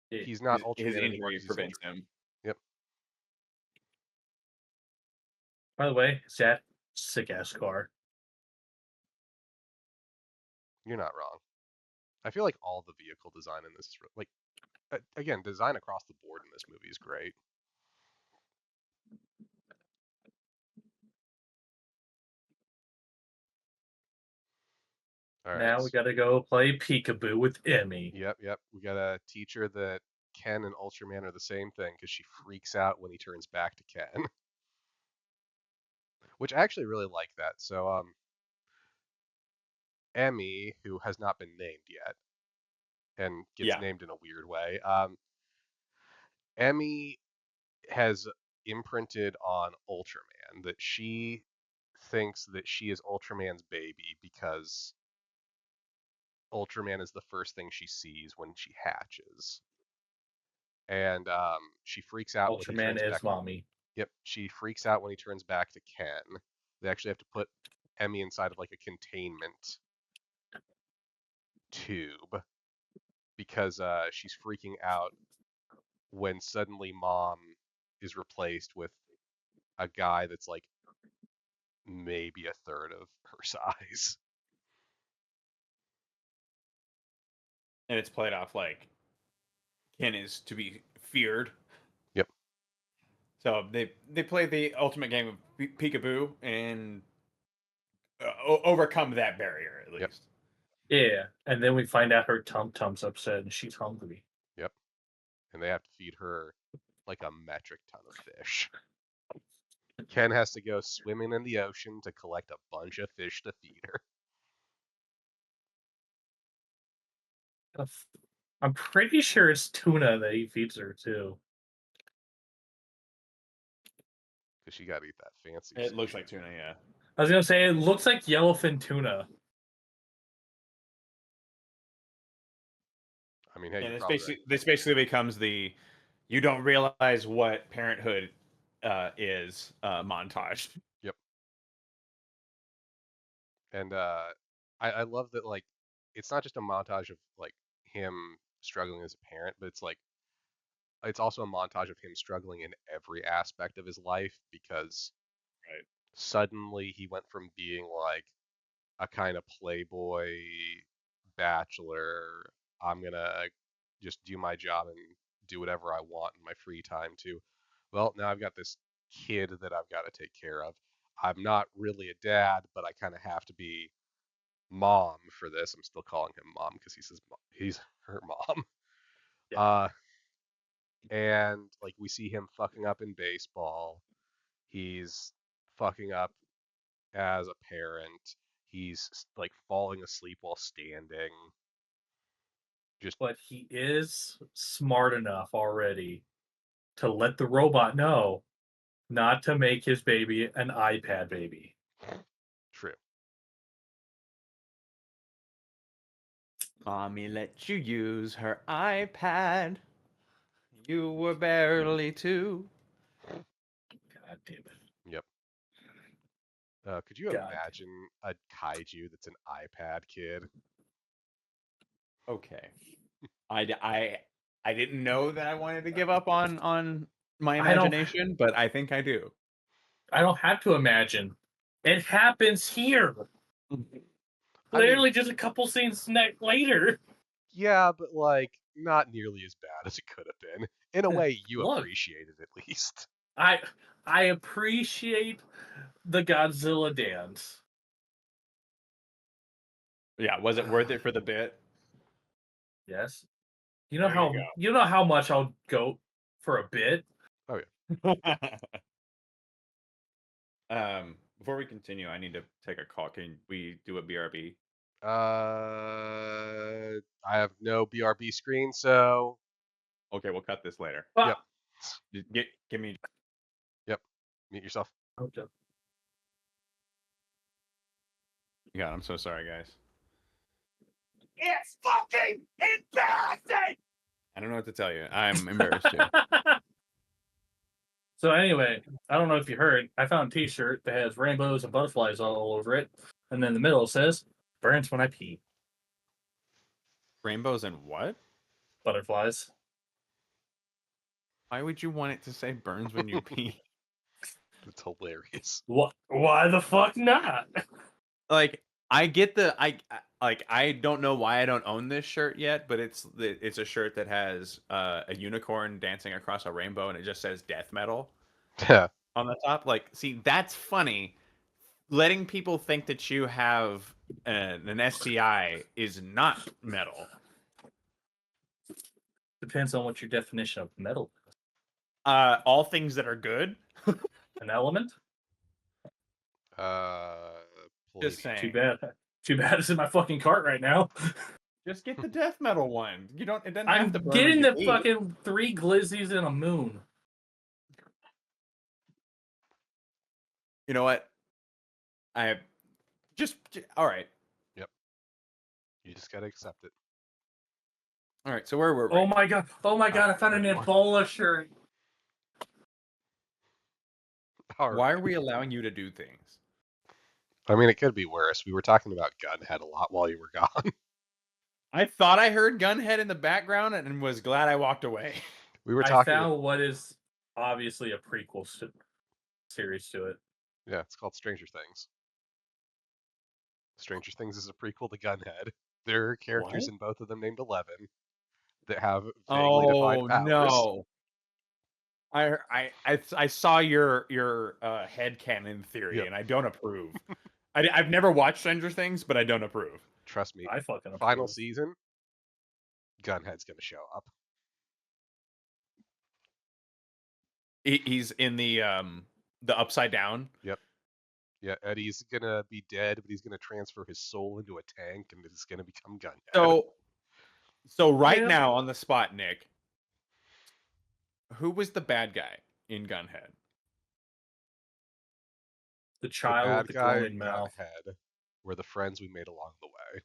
he's not His Ultraman anymore injury because he's prevents injured. him. Yep. By the way, is that sick ass car? You're not wrong. I feel like all the vehicle design in this is like again, design across the board in this movie is great. All right. Now we gotta go play peekaboo with Emmy. Yep. We got a teacher that Ken and Ultraman are the same thing because she freaks out when he turns back to Ken. Which I actually really like that. So Emmy, who has not been named yet and gets Yeah. named in a weird way, Emmy has imprinted on Ultraman that she thinks that she is Ultraman's baby because Ultraman is the first thing she sees when she hatches. And she freaks out when he Ultraman turns is back. mommy. Yep, she freaks out when he turns back to Ken. They actually have to put Emmy inside of like a containment tube because she's freaking out when suddenly Mom is replaced with a guy that's like maybe a third of her size. And it's played off like Ken is to be feared. Yep. So they play the ultimate game of peekaboo and overcome that barrier at Yep. least. Yeah, and then we find out her tum's upset and she's hungry. Yep. And they have to feed her like a metric ton of fish. Ken has to go swimming in the ocean to collect a bunch of fish to feed her. I'm pretty sure it's tuna that he feeds her too. Because she got to eat that fancy It looks sushi. like tuna, yeah. I was gonna say it looks like yellowfin tuna. I mean, hey, And you're this probably right. basically becomes the you don't realize what parenthood is montage. Yep. And I love that, like, it's not just a montage of like him struggling as a parent, but it's also a montage of him struggling in every aspect of his life because Right. suddenly he went from being like a kind of playboy bachelor, I'm gonna just do my job and do whatever I want in my free time to, well, now I've got this kid that I've got to take care of. I'm not really a dad, but I kind of have to be mom for this. I'm still calling him mom because he's her mom. Yeah. And like we see him fucking up in baseball. He's fucking up as a parent. He's like falling asleep while standing. Just But he is smart enough already to let the robot know not to make his baby an iPad baby. true. Mommy let you use her iPad. You were barely 2. God damn it. Yep. Could you God. imagine a kaiju that's an iPad kid? Okay. I didn't know that I wanted to give up on my I don't- imagination, but I think I do. I don't have to imagine. It happens here. I mean, Literally just a couple scenes later. yeah, but like not nearly as bad as it could have been. In a way, you Look. appreciate it at least. I appreciate the Godzilla dance. Yeah, was it worth it for the bit? Yes. You know There you how much I'll go for a bit? Oh yeah. Before we continue, I need to take a call. Can we do a BRB? I have no BRB screen, so Okay, we'll cut this later. Yep. Give me. Mute yourself. Okay. Yeah, I'm so sorry, guys. It's fucking embarrassing! I don't know what to tell you. I'm embarrassed too. So anyway, I don't know if you heard, I found a t-shirt that has rainbows and butterflies all over it. And then in the middle it says, burns when I pee. Rainbows and what? Butterflies. Why would you want it to say burns when you pee? It's hilarious. What? Why the fuck not? Like, I get I don't know why I don't own this shirt yet, but it's a shirt that has a unicorn dancing across a rainbow and it just says death metal Yeah. on the top. Like, see, that's funny. Letting people think that you have an STI is not metal. Depends on what your definition of metal is. All things that are good. An element? Just Palladium. saying. Too bad it's in my fucking cart right now. Just get the death metal one. You don't. It doesn't I'm have to burn getting when the you pee. fucking 3 glizzies and a moon. You know what? I just all right. You just gotta accept it. All right. So where were we? Oh my god! I found an Ebola shirt. All Why right. are we allowing you to do things? I mean, it could be worse. We were talking about Gunhead a lot while you were gone. I thought I heard Gunhead in the background and was glad I walked away. We were I talking. found what is obviously a prequel series to it. Yeah, it's called Stranger Things. Stranger Things is a prequel to Gunhead. There are characters What? in both of them named 11 that have vaguely defined powers. No. I saw your headcanon theory, Yep. and I don't approve. I've never watched Stranger Things, but I don't approve. Trust me. I fucking Final approve. season, Gunhead's gonna show up. He's in the upside down. Yep. Yeah, Eddie's gonna be dead, but he's gonna transfer his soul into a tank, and it's gonna become Gunhead. So right Yeah. now on the spot, Nick, who was the bad guy in Gunhead? The The child bad with the guy glowing in mouth. Gunhead were the friends we made along the way.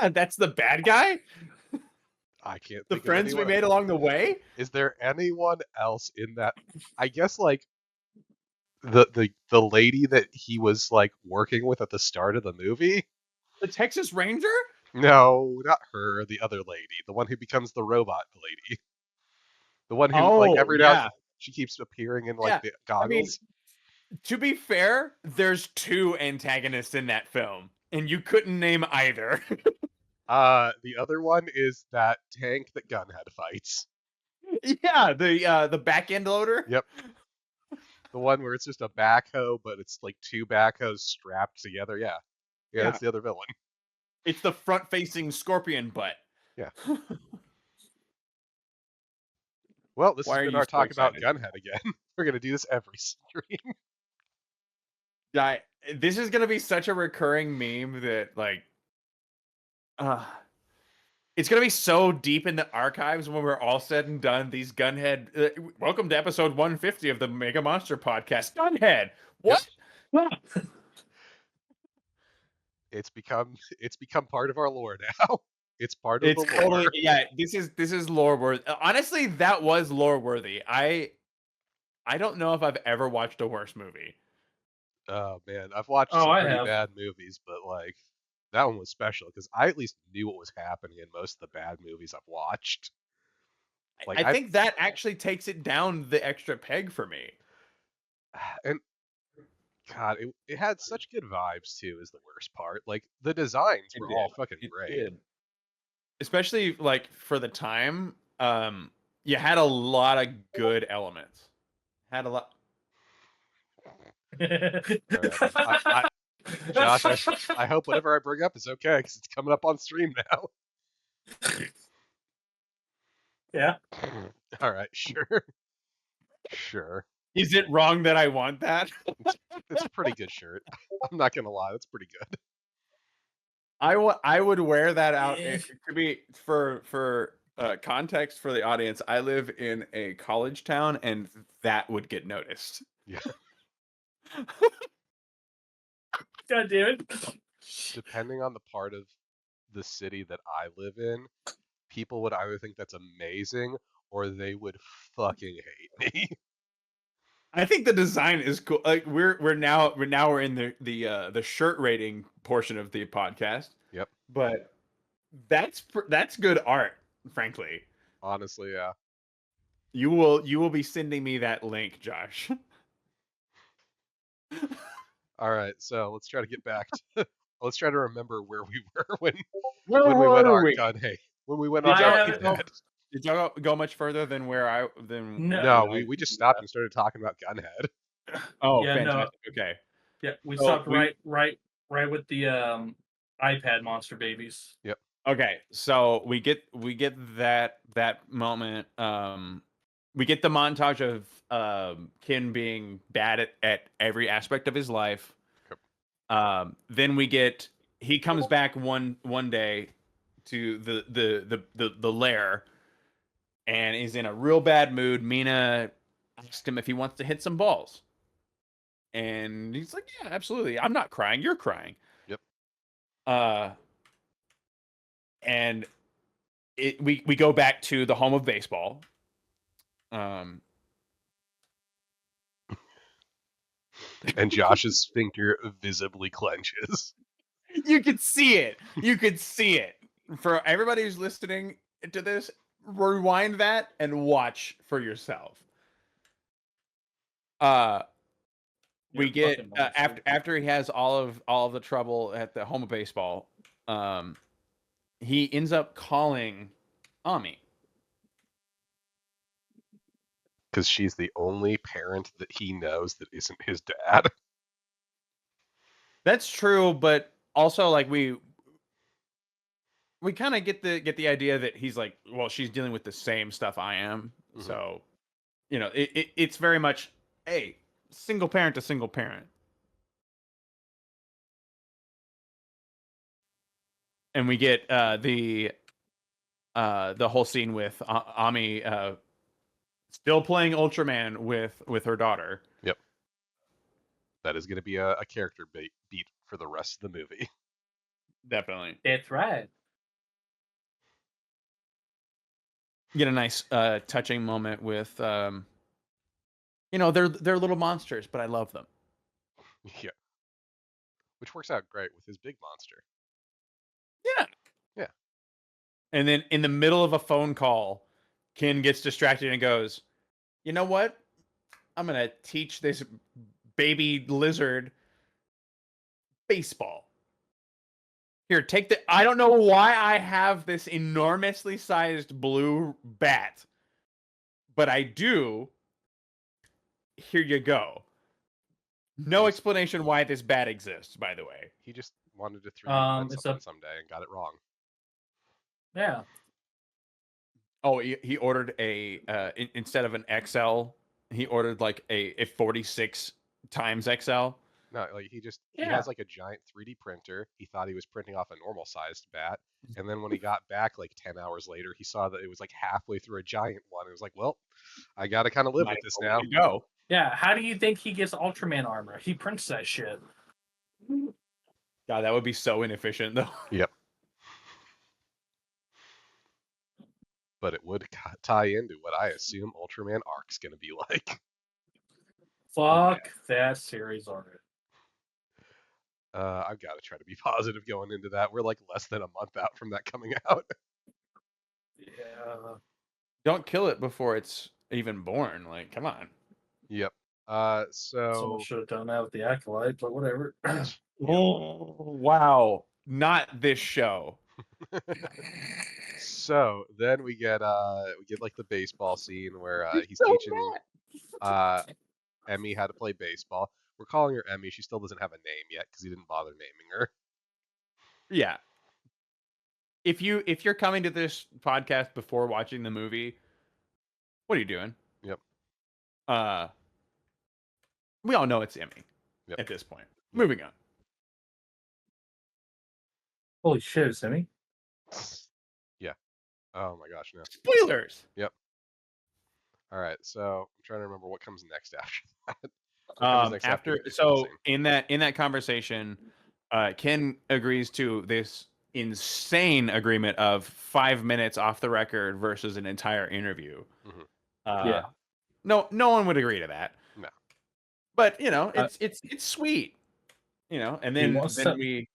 That's the bad guy? I can't The think of friends we anyone. made along the way? Is there anyone else in that? I guess like the lady that he was like working with at the start of the movie. The Texas Ranger? No, not her. The other lady, the one who becomes the robot lady, the one who like every now and then she keeps appearing in like the goggles. To be fair, there's 2 antagonists in that film, and you couldn't name either. The other one is that tank that Gunhead fights. Yeah, the back end loader. Yep. The one where it's just a backhoe, but it's like 2 backhoes strapped together. Yeah, that's the other villain. It's the front-facing scorpion butt. Yeah. Well, this has been our talk about Gunhead again. We're gonna do this every stream. This is gonna be such a recurring meme that like, it's gonna be so deep in the archives when we're all said and done. These Gunhead. Welcome to episode 150 of the Mega Monster Podcast. Gunhead. What? It's become part of our lore now. It's part of It's the lore. totally, yeah. This is lore worthy. Honestly, that was lore worthy. I don't know if I've ever watched a worse movie. Oh man, I've watched some I pretty have. bad movies, but like that one was special because I at least knew what was happening in most of the bad movies I've watched. Like I think that actually takes it down the extra peg for me. And God, it had such good vibes too. Is the worst part. Like the designs It were did. all fucking It great. did. Especially like for the time, you had a lot of good elements. Had a lot. All right, Josh, I hope whatever I bring up is okay because it's coming up on stream now. Yeah. All right, sure, sure. Is it wrong that I want that? It's a pretty good shirt. I'm not gonna lie, that's pretty good. I would wear that out. Eh. It could be for context for the audience. I live in a college town, and that would get noticed. Yeah. God damn it. Depending on the part of the city that I live in, people would either think that's amazing or they would fucking hate me. I think the design is cool. Like we're now we're in the shirt rating portion of the podcast. Yep. But that's good art, frankly. Honestly, yeah. You will be sending me that link, Josh. All right, so let's try to get back to let's try to remember where we were when Where we went were on we? when we went Did on y'all, I our have- Gunhead. did y'all go much further than where I than No. No, when I- we just stopped and started talking about Gunhead. Oh, Yeah, no. fantastic. Okay. Yeah, we So stopped we- right with the iPad monster babies. Okay, so we get that moment. We get the montage of Ken being bad at every aspect of his life. Then he comes back one day to the lair, and is in a real bad mood. Mina asked him if he wants to hit some balls, and he's like, "Yeah, absolutely. I'm not crying. You're crying." Yep. And we go back to the home of baseball. And Josh's sphincter visibly clenches. You could see it. You could see it. For everybody who's listening to this, rewind that and watch for yourself. We You're get fucking monster. after he has all of the trouble at the home of baseball, he ends up calling Ami. Because she's the only parent that he knows that isn't his dad. That's true, but also like we kind of get the idea that he's like, well, she's dealing with the same stuff I am, Mhm. so it's very much hey, single parent to single parent. And we get the whole scene with Ami still playing Ultraman with her daughter. Yep. That is going to be a character beat for the rest of the movie. Definitely. That's right. Get a nice touching moment with they're little monsters, but I love them. Yeah. Which works out great with his big monster. Yeah. Yeah. And then in the middle of a phone call, Ken gets distracted and goes, "You know what? I'm going to teach this baby lizard baseball. Here, take the I don't know why I have this enormously sized blue bat, but I do. Here you go." No explanation why this bat exists, by the way. He just wanted to 3D print It's something someday and got it wrong. Yeah. Oh, he ordered instead of an XL, he ordered like a 46 times XL. No, like he Yeah. has like a giant 3D printer. He thought he was printing off a normal sized bat, and then when he got back like 10 hours later, he saw that it was like halfway through a giant one. It was like, well, I got to kind of live with this now. Go. Yeah. How do you think he gets Ultraman armor? He prints that shit. God, that would be so inefficient though. Yep. But it would tie into what I assume Ultraman Arc's going to be like. Fuck that series already. I've got to try to be positive going into that. We're like less than a month out from that coming out. Yeah. Don't kill it before it's even born. Like, come on. Yep. Someone should have done that with the Acolyte, but whatever. Oh, wow. Not this show. So then we get like the baseball scene where he's So teaching bad. Emmy how to play baseball. We're calling her Emmy. She still doesn't have a name yet because he didn't bother naming her. Yeah. If you're coming to this podcast before watching the movie, what are you doing? Yep. We all know it's Emmy Yep. at this point. Moving on. Holy shit, Sammy. Yeah. Oh my gosh, no. Spoilers. Yep. All right. So I'm trying to remember what comes next after that. What comes next after the baseball So scene? in that conversation, Ken agrees to this insane agreement of 5 minutes off the record versus an entire interview. Mhm. Yeah. No one would agree to that. No. But it's sweet. And then wants to-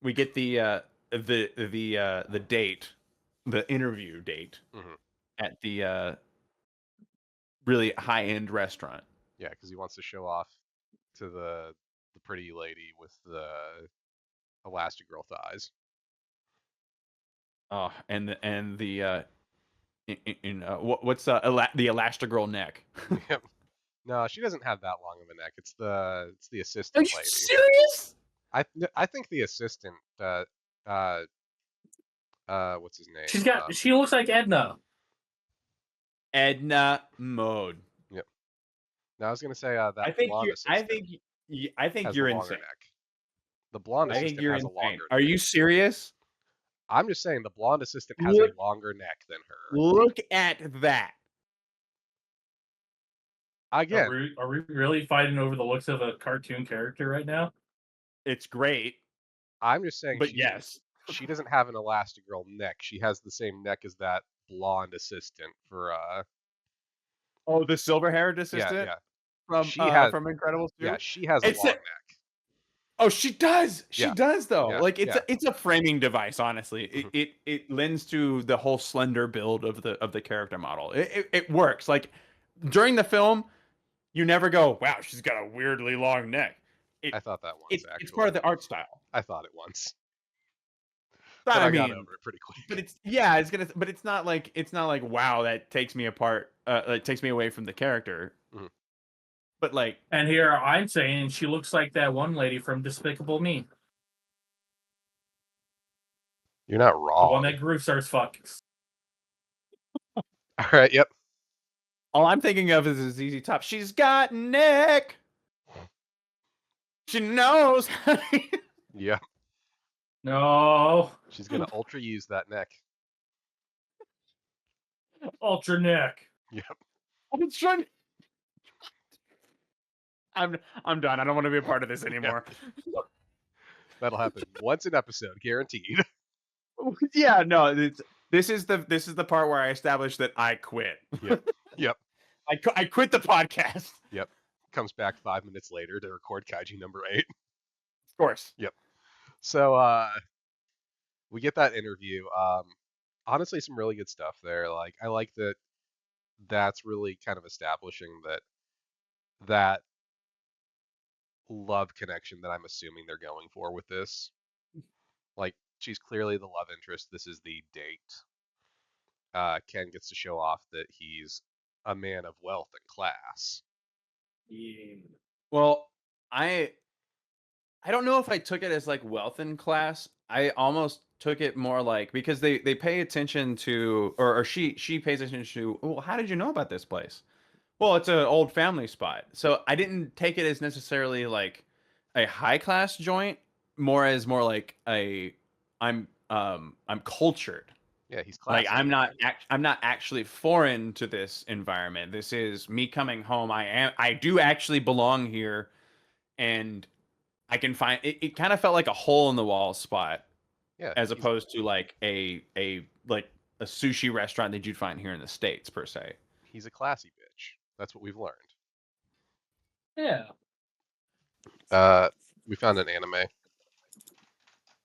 we get the date, the interview date Mhm. at the really high end restaurant. Yeah, because he wants to show off to the pretty lady with the Elastigirl thighs. Oh, and the what's the Elastigirl neck? Yep. No, she doesn't have that long of a neck. It's the Are assistant you lady. serious? I think the assistant what's his name? She looks like Edna. Edna Mode. Yep. Now I was gonna say that I think blonde you I assistant think I think has you're the longer insane. neck. The blonde I think assistant you're has a insane. longer Are neck. you serious? I'm just saying the blonde assistant has Look- a longer neck than her. Look at that. Again, Are we really fighting over the looks of a cartoon character right now? It's great, I'm just saying but yes. she doesn't have an Elastigirl neck. She has the same neck as that blonde assistant for Oh, the silver-haired assistant yeah. from She has from Incredibles 2? yeah, she has It's a long a- neck. Oh, she does. She Yeah. does though. Yeah, Like yeah. it's a framing device. Honestly, Mhm. it lends to the whole slender build of the character model. It works. Like during the film, you never go, "Wow, she's got a weirdly long neck." I thought that once actually. It's part of the art style. I thought it once. But But I I got mean, over it pretty quick. but it's not like wow, that takes me apart. It takes me away from the character. Mhm. But like, And here I'm saying she looks like that one lady from Despicable Me. You're not The wrong. one that Groove starts fucking. All right, yep. all I'm thinking of is ZZ Top. She's got neck. She knows. Yeah. No. She's gonna ultra use that neck. Ultra neck. Yep. I'm trying. I'm done. I don't want to be a part of this anymore. That'll happen once an episode, guaranteed. Yeah, no. This is the part where I establish that I quit. Yep. I quit the podcast. Yep. Comes back 5 minutes later to record Kaiji number 8. Of course. So we get that interview. Honestly, some really good stuff there. Like I like that that's really kind of establishing that love connection that I'm assuming they're going for with this. Like she's clearly the love interest. This is the date. Ken gets to show off that he's a man of wealth and class. Yeah. Well, I don't know if I took it as like wealth in class. I almost took it more like because they pay attention to or she pays attention to, well, how did you know about this place? Well, it's an old family spot. So I didn't take it as necessarily like a high class joint, more like I'm cultured. Yeah, he's classy. Like I'm not actually foreign to this environment. This is me coming home. I do actually belong here, and I can find it. It kind of felt like a hole in the wall spot, Yeah, as opposed to like a sushi restaurant that you'd find here in the States per se. he's a classy bitch. That's what we've learned. Yeah. We found an anime.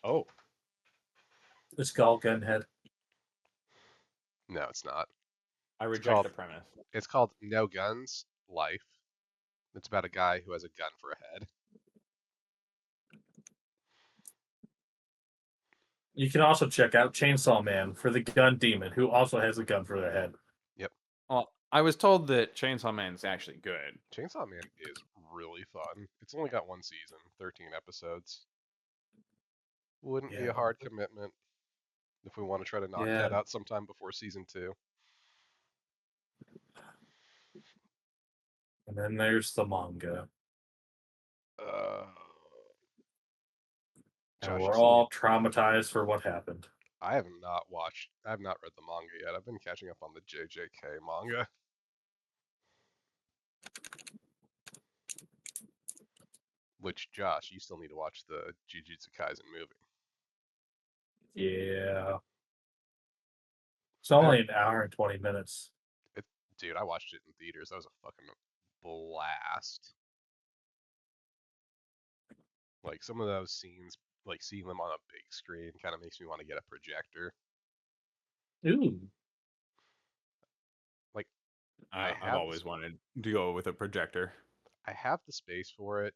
Oh, The Skull Gunhead. No, it's not. I reject called- the premise. It's called No Guns Life. It's about a guy who has a gun for a head. You can also check out Chainsaw Man for the gun demon, who also has a gun for their head. Well, I was told that Chainsaw Man's actually good. Chainsaw Man is really fun. It's only got one season, 13 episodes. Wouldn't be a hard commitment if we want to try to knock that out sometime before season 2. And then there's the manga. And Josh, we're all traumatized for what happened. I have not read the manga yet. I've been catching up on the JJK manga. Which, Josh, you still need to watch the Jujutsu Kaisen movie. Yeah. It's only an hour and 20 minutes. Dude, I watched it in theaters. That was a fucking blast. Like, some of those scenes, like, seeing them on a big screen kind of makes me want to get a projector. Ooh. Like, I've always wanted to go with a projector. I have the space for it.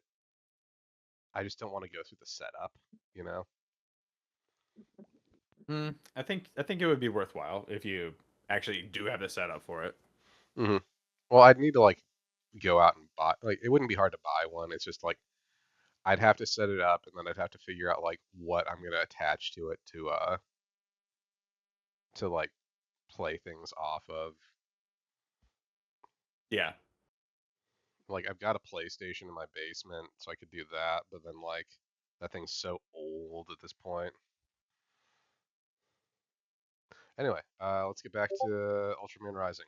I just don't want to go through the setup, you know? I think it would be worthwhile if you actually do have the setup for it. Mm-hmm. Well, I'd need to, like, go out and buy, like, it wouldn't be hard to buy one. It's just, like, I'd have to set it up, and then I'd have to figure out, like, what I'm going to attach to it to, like, play things off of. Yeah. Like, I've got a PlayStation in my basement, so I could do that, but then, like, that thing's so old at this point. Anyway, let's get back to Ultraman Rising.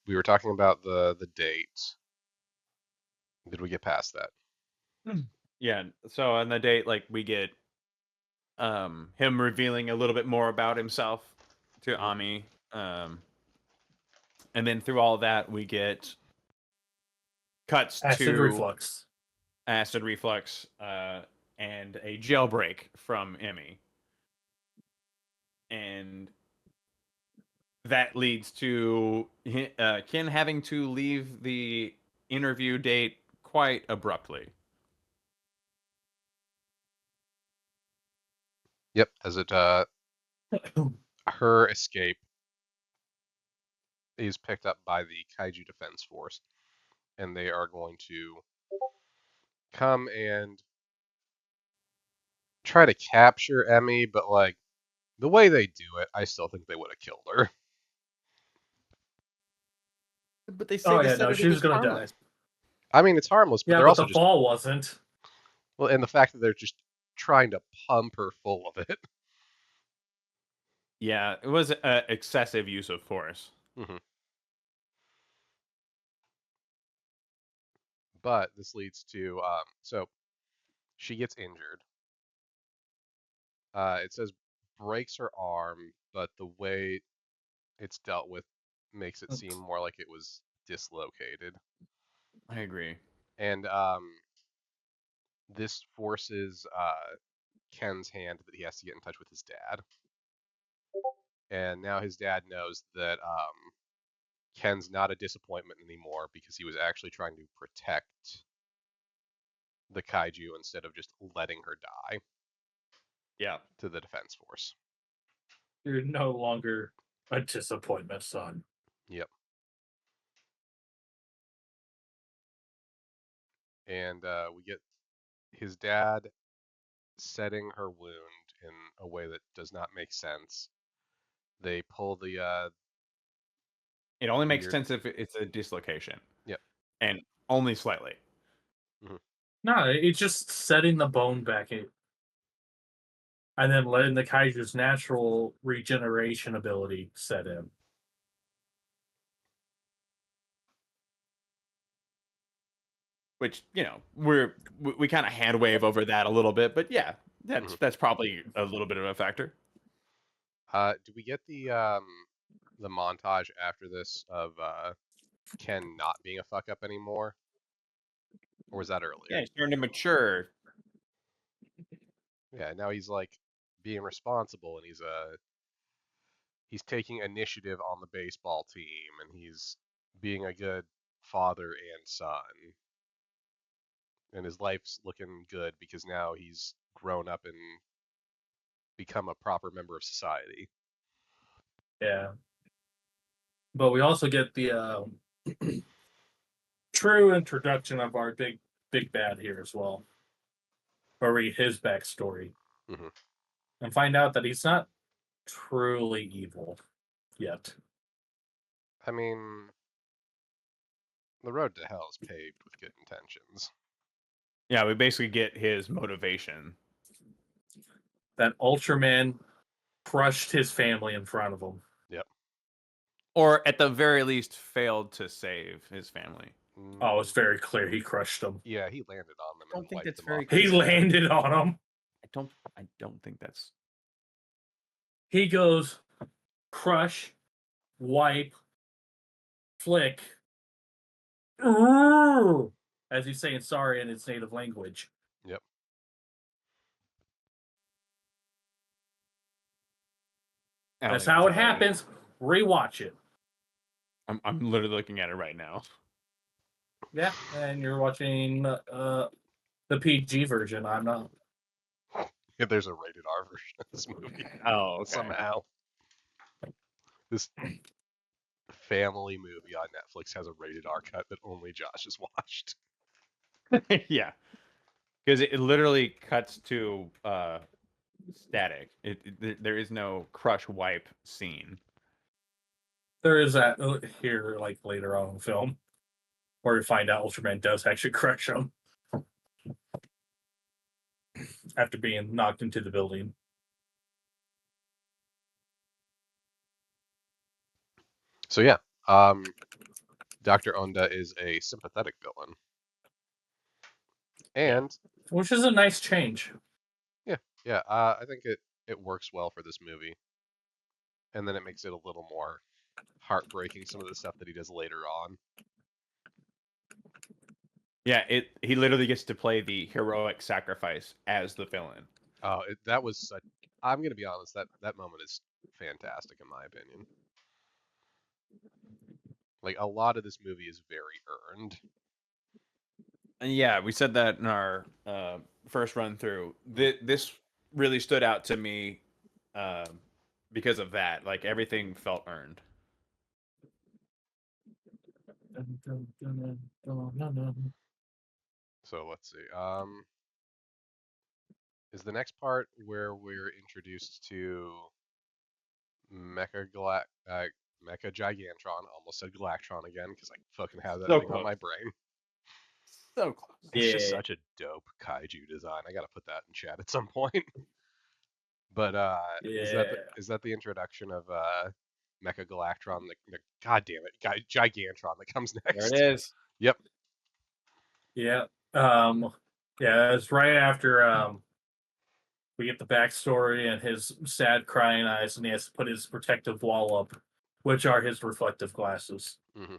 We were talking about the date. Did we get past that? Yeah. So on the date, like we get him revealing a little bit more about himself to Ami. And then through all that we get cuts Acid to reflux. acid reflux, and a jailbreak from Emmy. And that leads to Ken having to leave the interview date quite abruptly. Yep, as it her escape is picked up by the Kaiju Defense Force, and they are going to come and try to capture Emmy, but like the way they do it, I still think they would have killed her. But they say Oh, yeah, no, she was going to die. I mean, it's harmless, but Yeah, they're but also the just ball wasn't. well, and the fact that they're just trying to pump her full of it. Yeah, it was excessive use of force. Mm-hmm. But this leads to so she gets injured. It says breaks her arm, but the way it's dealt with makes it seem more like it was dislocated. I agree. And this forces Ken's hand that he has to get in touch with his dad. And now his dad knows that Ken's not a disappointment anymore because he was actually trying to protect the kaiju instead of just letting her die. Yeah. To the defense force. You're no longer a disappointment, son. Yep. And we get his dad setting her wound in a way that does not make sense. They pull the It only makes sense if it's a dislocation. Yep. And only slightly. Mm-hmm. No, it's just setting the bone back in. And then letting the kaiju's natural regeneration ability set in. Which, you know, we kind of hand wave over that a little bit, but yeah, that's probably a little bit of a factor. Do we get the montage after this of Ken not being a fuck up anymore? Or was that earlier? Yeah, he's starting to mature. Yeah, now he's like being responsible and he's he's taking initiative on the baseball team, and he's being a good father and son. And his life's looking good because now he's grown up and become a proper member of society. Yeah. But we also get the true introduction of our big bad here as well. Or read his backstory. Mhm. And find out that he's not truly evil yet. I mean, the road to hell is paved with good intentions. Yeah, we basically get his motivation. That Ultraman crushed his family in front of him. Yep. Or at the very least, failed to save his family. Oh, it's very clear he crushed them. Yeah, he landed on them I don't and think wiped that's them very off. clear. He landed on them. I don't think that's. He goes crush, wipe, flick, as he's saying sorry in his native language. Yep. I don't That's think how it that's related. happens. Rewatch it. I'm literally looking at it right now. Yeah, and you're watching the PG version. I'm not. Yeah, there's a rated R version of this movie. Oh, Somehow. This family movie on Netflix has a rated R cut that only Josh has watched. Yeah, because it literally cuts to static. There is no crush wipe scene. There is that here, like later on in the film, where you find out Ultraman does actually crush him after being knocked into the building. So yeah, Dr. Onda is a sympathetic villain. And Which is a nice change. yeah, I think it works well for this movie. And then it makes it a little more heartbreaking, some of the stuff that he does later on. Yeah, he literally gets to play the heroic sacrifice as the villain. Oh, that was such. I'm gonna be honest. That moment is fantastic in my opinion. Like a lot of this movie is very earned. And yeah, we said that in our first run through. This really stood out to me because of that. Like everything felt earned. So let's see. Is the next part where we're introduced to Mecha Gigantron? Almost said Galactron again because I fucking have that So thing on close. my brain. So close. It's just Yeah. such a dope kaiju design. I gotta put that in chat at some point. But is that the introduction of Mecha Galactron? God damn it, Gigantron that comes next. There it is. Yep. Yeah. Yeah, it's right after we get the backstory and his sad crying eyes, and he has to put his protective wall up, which are his reflective glasses. Mm-hmm.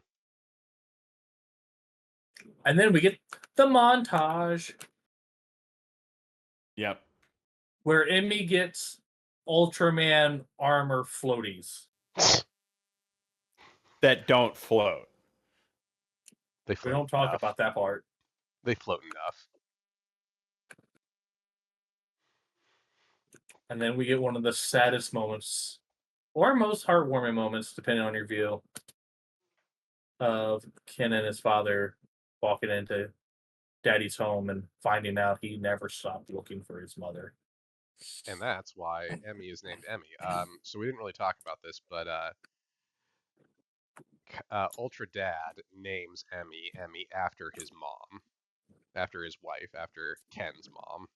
And then we get the montage Yep. where Emmy gets Ultraman armor floaties. That don't float. They We float don't talk enough. about that part. They float enough. And then we get one of the saddest moments, or most heartwarming moments, depending on your view, of Ken and his father walking into Daddy's home and finding out he never stopped looking for his mother. And that's why Emmy is named Emmy. So we didn't really talk about this, but Ultra Dad names Emmy after his mom, after his wife, after Ken's mom.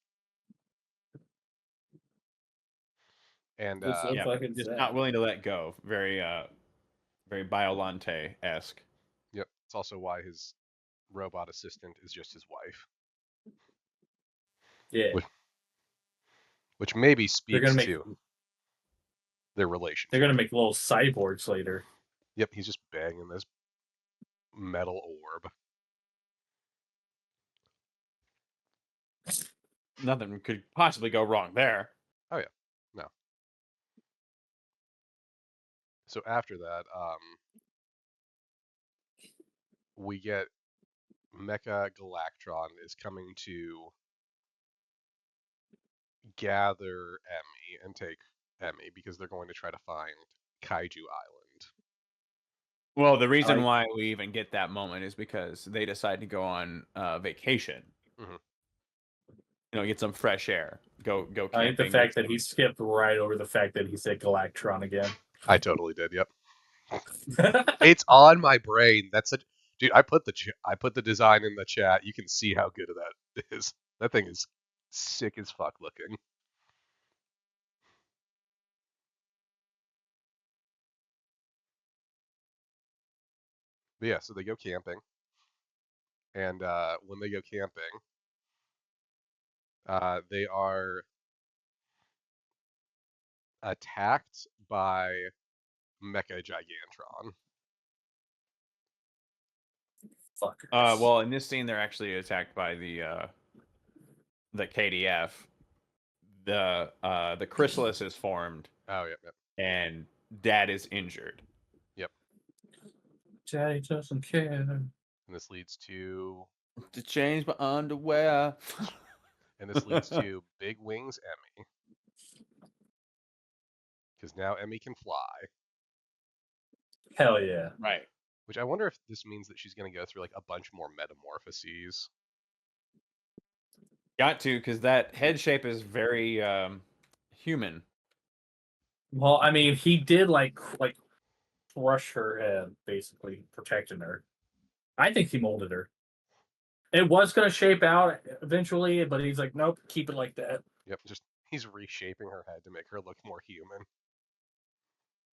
And It's so Yeah, fucking just sad. not willing to let go. Very Biolante esque. yep, it's also why his robot assistant is just his wife, Yeah, which maybe they're speaks gonna make to their relationship. they're gonna make little cyborgs later. Yep, he's just banging this metal orb. Nothing could possibly go wrong there. Oh yeah, no. So after that, we get Mecha Galactron is coming to gather Emmy and take Emmy because they're going to try to find Kaiju Island. Well, the reason Like- why we even get that moment is because they decide to go on vacation. Mhm. Get some fresh air. Go camping. I think the fact that he skipped right over the fact that he said Galactron again. I totally did. Yep. It's on my brain. That's a dude. I put the design in the chat. You can see how good that is. That thing is sick as fuck looking. But yeah, so they go camping, and when they go camping, they are attacked by Mecha Gigantron. Fuckers. Well, in this scene, they're actually attacked by the KDF. The chrysalis is formed, Oh, yep, yep, and Dad is injured. yep. Daddy doesn't care. And this leads to To change my underwear. Big Wings Emmy. Because now Emmy can fly. Hell yeah. Right. Which I wonder if this means that she's going to go through like a bunch more metamorphoses. Got to, because that head shape is very human. Well, I mean, he did like crush her head, basically protecting her. I think he molded her. It was going to shape out eventually, but he's like, nope, keep it like that. Yep, just he's reshaping her head to make her look more human.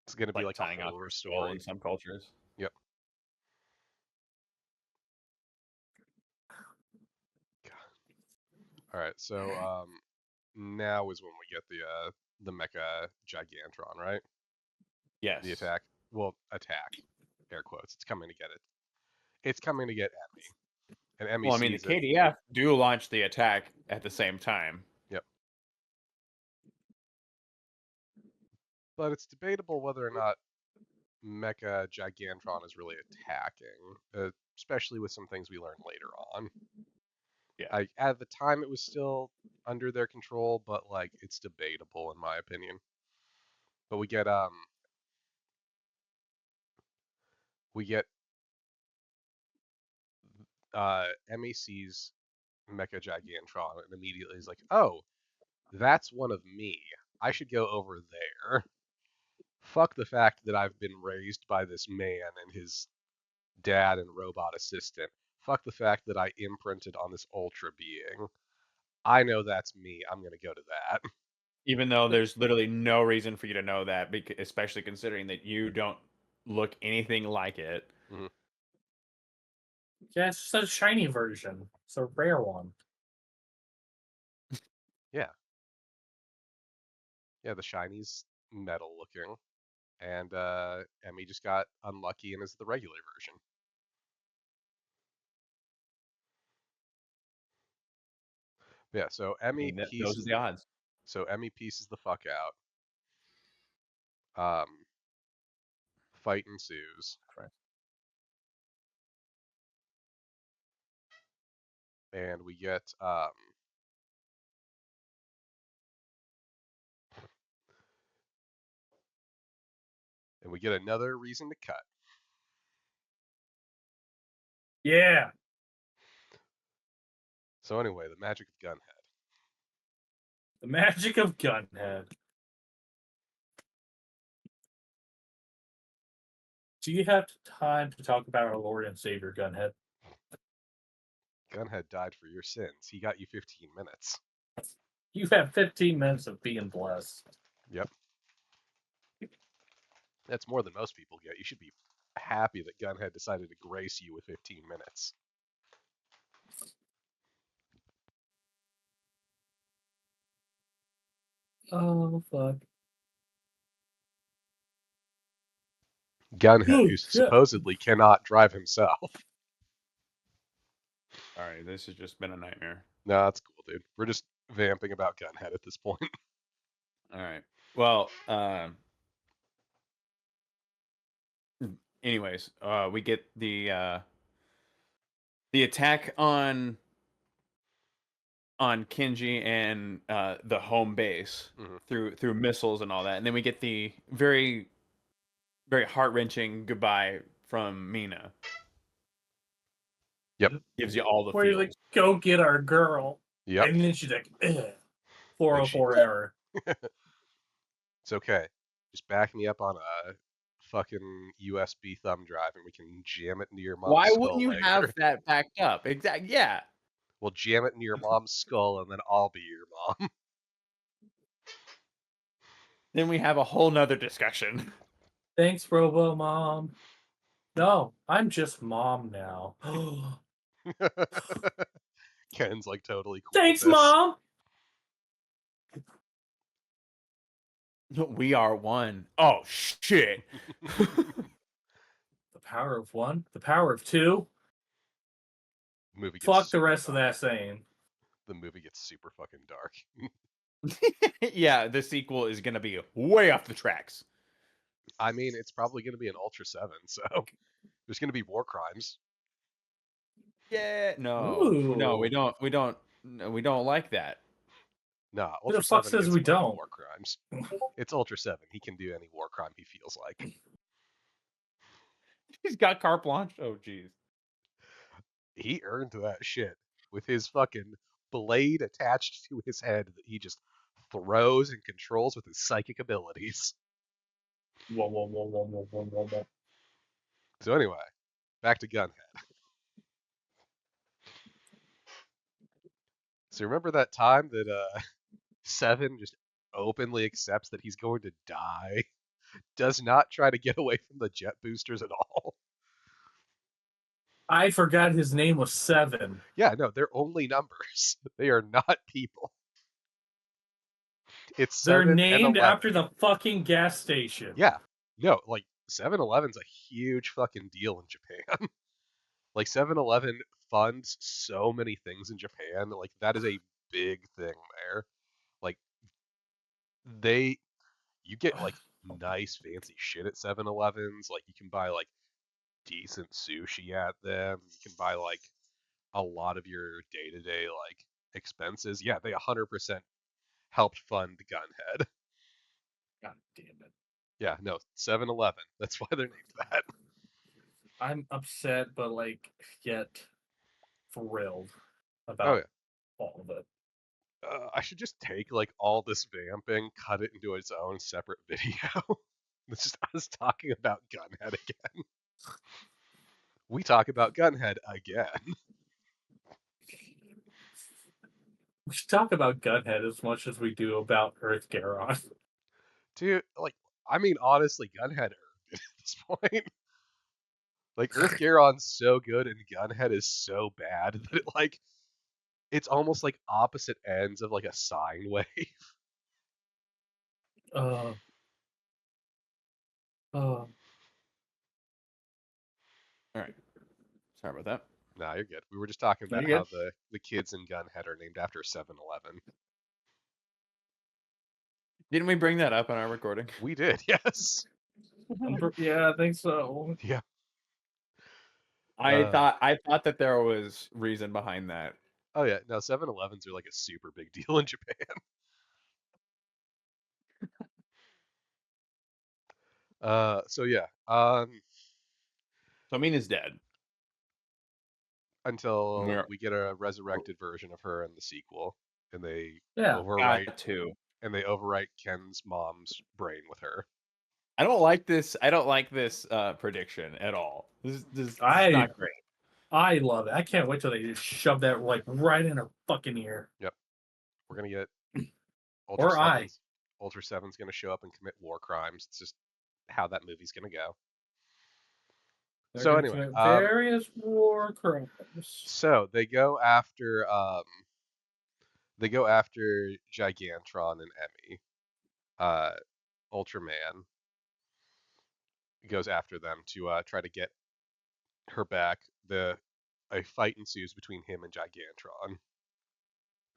It's going to be like tying a off horror her skull story. in some cultures. Yep. God. All right, so now is when we get the Mecha Gigantron, right? Yes. The attack. Well, attack. Air quotes. It's coming to get it. It's coming to get Emmy. And Emmy Well, I mean, the sees it. KDF do launch the attack at the same time. Yep. But it's debatable whether or not Mecha Gigantron is really attacking, especially with some things we learn later on. Yeah. At the time, it was still under their control, but like it's debatable in my opinion. But we get Emmy sees Mecha Gigantron and immediately is like, "Oh, that's one of me. I should go over there." Fuck the fact that I've been raised by this man and his dad and robot assistant. Fuck the fact that I imprinted on this ultra being. I know that's me. I'm going to go to that. Even though there's literally no reason for you to know that, especially considering that you don't look anything like it. Mm-hmm. Yeah, it's just a shiny version. It's a rare one. Yeah. Yeah, the shiny's metal looking. And Emmy just got unlucky and is the regular version. Yeah, so Emmy Those are pieces the odds. So Emmy pieces the fuck out. Fight ensues. Correct. And we get another reason to cut. Yeah. So anyway, the magic of Gunhead. The magic of Gunhead. Do you have time to talk about our Lord and Savior Gunhead? Gunhead died for your sins. He got you 15 minutes. You have 15 minutes of being blessed. Yep. That's more than most people get. You should be happy that Gunhead decided to grace you with 15 minutes. Oh, fuck. Gunhead, Oh, who shit. supposedly cannot drive himself. Sorry, this has just been a nightmare. No, that's cool, dude. We're just vamping about Gunhead at this point. All right. Well, anyways, we get the attack on Kenji and the home base Mhm. through missiles and all that, and then we get the very very heart wrenching goodbye from Mina. Yep. Gives you all the Where he's feels. like, "Go get our girl," Yep. and then she's like, "Ugh, Then she 404 error." It's okay. Just back me up on a fucking USB thumb drive and we can jam it into your mom's Why wouldn't skull you have later. that backed up? Exactly. Yeah. We'll jam it into your mom's skull and then I'll be your mom. Then we have a whole nother discussion. Thanks, Robo Mom. No, I'm just mom now. Ken's like totally cool Thanks, with this. Mom. We are one. Oh shit. The power of one, the power of two. Movie gets Fuck the super rest of dark. that saying. The movie gets super fucking dark. Yeah, the sequel is gonna be way off the tracks. I mean, it's probably going to be an Ultra 7, so there's going to be war crimes. Yeah, no, Ooh. we don't, no, we don't like that. Nah, Who the Ultra fuck 7 says gets we away with don't? war crimes. It's Ultra 7. He can do any war crime he feels like. He's got carte blanche. Oh, jeez. He earned that shit with his fucking blade attached to his head that he just throws and controls with his psychic abilities. Whoa, whoa, whoa, whoa, whoa, whoa, whoa, whoa. So anyway, back to Gunhead. So remember that time that Seven just openly accepts that he's going to die, does not try to get away from the jet boosters at all. I forgot his name was Seven. Yeah, no, they're only numbers. They are not people. It's They're 7 and named 11. after the fucking gas station. Yeah, no, like 7-Eleven's a huge fucking deal in Japan. Like 7-Eleven funds so many things in Japan. Like that is a big thing there. Like they you get like nice fancy shit at 7-Elevens. Like you can buy like decent sushi at them. You can buy like a lot of your day-to-day like expenses. Yeah, they 100% helped fund Gunhead. God damn it. Yeah, no, 7-Eleven. That's why they're named that. I'm upset, but like, yet thrilled Oh about yeah. all of it. I should just take like all this vamping, cut it into its own separate video. It's just us talking about Gunhead again. We talk about Gunhead again. We should talk about Gunhead as much as we do about Earth Garon. Dude, like, I mean, honestly, Gunhead earned it at this point. Like, Earth Garon's so good and Gunhead is so bad that it, like, it's almost like opposite ends of like a sine wave. Uh, uh, All right. Sorry about that. Nah, you're good. We were just talking No, about you're how good. the kids in Gunhead are named after 7-Eleven. Didn't we bring that up in our recording? We did, yes. yeah, I think so. Yeah. I thought that there was reason behind that. Oh yeah, no, 7-Elevens are like a super big deal in Japan. So yeah, So Mina's dead. until We're we get a resurrected version of her in the sequel, and they Yeah. overwrite got to. Ken's mom's brain with her. I don't like this. I don't like this prediction at all. This is I not great. I love it. I can't wait till they just shove that like right in her fucking ear. Yep, we're gonna get Ultra Or I. Sevens. Ultra Seven's gonna show up and commit war crimes. It's just how that movie's gonna go. They're So gonna anyway, commit various war crimes. so they go after Gigantron and Emmy. Ultraman goes after them to try to get her back. A fight ensues between him and Gigantron,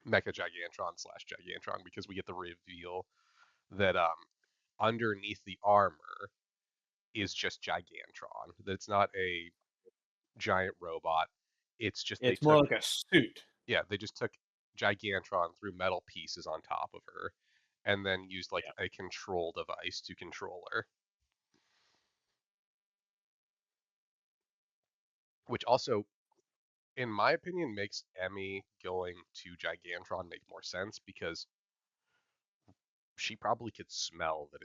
Mecha Gigantron slash Gigantron, because we get the reveal that underneath the armor is just Gigantron. That it's not a giant robot. It's just they It's more took like a suit. they just took Gigantron, threw metal pieces on top of her, and then used like a control device to control her. Which also, in my opinion, makes Emmy going to Gigantron make more sense because she probably could smell that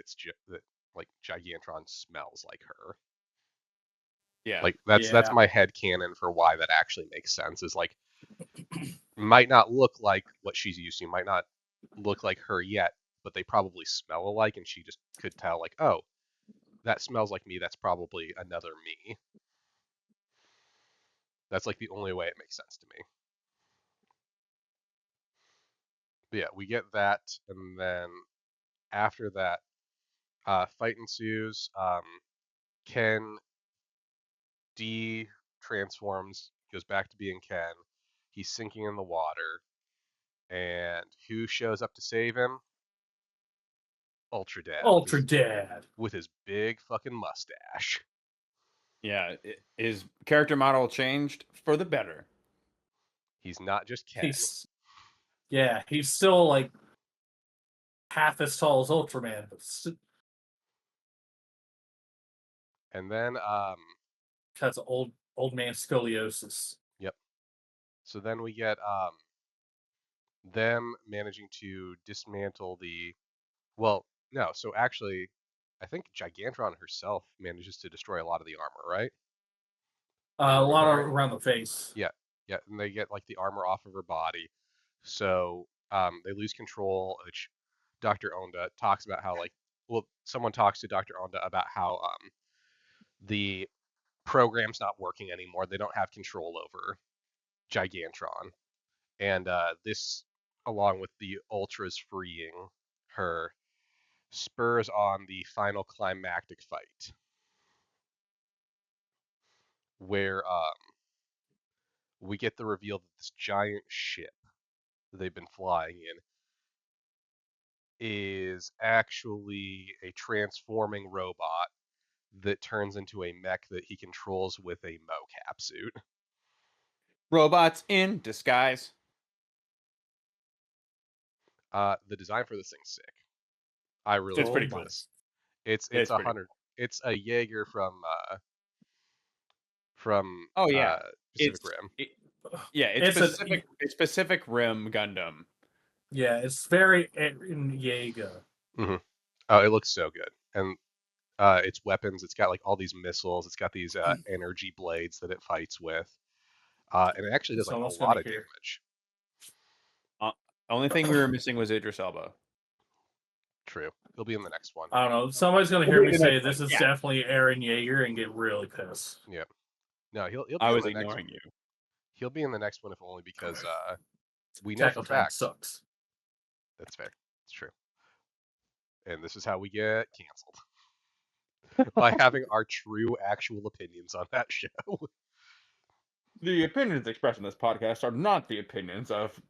that like Gigantron smells like her. Yeah. Like that's my head canon for why that actually makes sense. Is like might not look like what she's used to, might not look like her yet, but they probably smell alike, and she just could tell like, oh, that smells like me. That's probably another me. That's like the only way it makes sense to me. But yeah, we get that, and then after that, fight ensues. Ken transforms, goes back to being Ken. He's sinking in the water, and who shows up to save him? Ultra Dad Ultra Dad. with his big fucking mustache. Yeah, his character model changed for the better. He's not just Ken. He's still like half as tall as Ultraman, but And then has old man scoliosis. Yep. So then we get them managing to dismantle the no, so actually I think Gigantron herself manages to destroy a lot of the armor, right? A lot around the face. Yeah, and they get like the armor off of her body. So they lose control, which Dr. Onda talks about how someone talks to Dr. Onda about how the program's not working anymore. They don't have control over Gigantron. And this, along with the Ultras freeing her, spurs on the final climactic fight, where we get the reveal that this giant ship that they've been flying in is actually a transforming robot that turns into a mech that he controls with a mocap suit. Robots in disguise. The design for this thing's sick. I really It's pretty like cool. this. It's It's a pretty 100. It's a Jaeger from Oh yeah, Pacific Rim. It's Pacific Rim Gundam. Yeah, it's very Jaeger. Mm-hmm. Oh, it looks so good, and its weapons. It's got like all these missiles. It's got these energy blades that it fights with, and it actually does like a lot of damage. Only thing we were missing was Idris Elba. True, he'll be in the next one. I don't know. Somebody's gonna hear me say this is definitely Eren Jaeger and get really pissed. Yeah, no, he'll be I in was the next ignoring one. you. He'll be in the next one if only because we know for fact sucks. That's fair. It's true. And this is how we get canceled. By having our true, actual opinions on that show. The opinions expressed in this podcast are not the opinions of...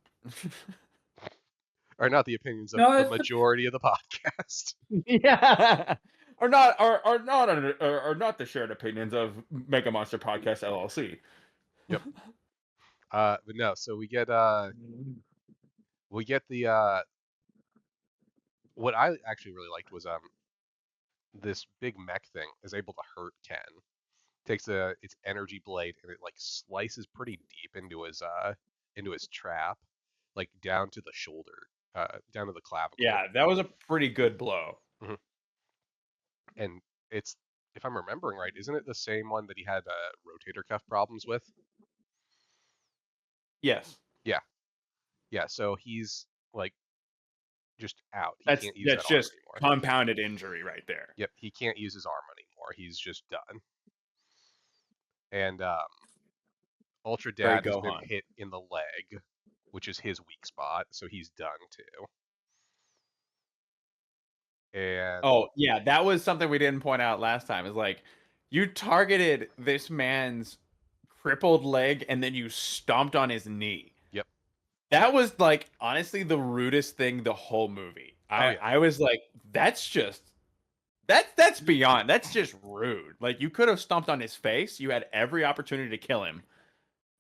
Are not the opinions of the majority of the podcast. Yeah. Are not the shared opinions of Mega Monster Podcast LLC. Yep. But no, so we get the what I actually really liked was this big mech thing is able to hurt Ken. Takes its energy blade and it like slices pretty deep into his trap, like down to the shoulder, down to the clavicle. Yeah, that was a pretty good blow. Mm-hmm. And it's, if I'm remembering right, isn't it the same one that he had rotator cuff problems with? Yes. Yeah. Yeah. So he's like just out. That's just compounded injury right there. Yep. He can't use his arm anymore. He's just done. And Ultra Dad has been hit in the leg, which is his weak spot, so he's done too. And oh yeah, that was something we didn't point out last time. Is like you targeted this man's crippled leg and then you stomped on his knee. Yep. That was like honestly the rudest thing the whole movie. I was like, that's That's beyond. That's just rude. Like, you could have stomped on his face. You had every opportunity to kill him.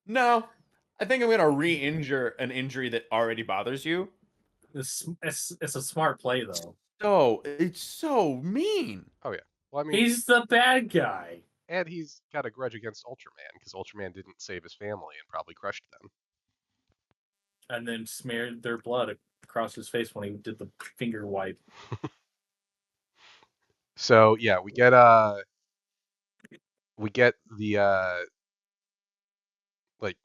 No, I think I'm gonna re-injure an injury that already bothers you. It's a smart play though. So it's so mean. Oh yeah. Well, I mean, He's the bad guy. and he's got a grudge against Ultraman because Ultraman didn't save his family and probably crushed them. And then smeared their blood across his face when he did the finger wipe. So yeah, we get the like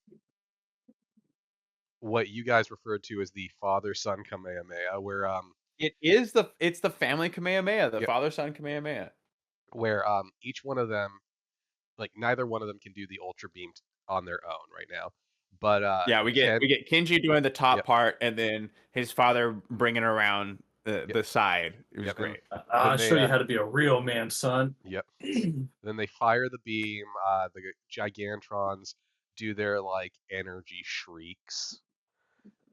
what you guys referred to as the father-son Kamehameha, where It's the family Kamehameha, the Yep. father-son Kamehameha. where each one of them, like neither one of them can do the Ultra Beam on their own right now, but Yeah, we get Kenji doing the top Yep. part, and then his father bringing around the side. It was Yep, and great. I'll they, show you how to be a real man, son. Yep. Then they fire the beam. The Gigantrons do their like energy shrieks,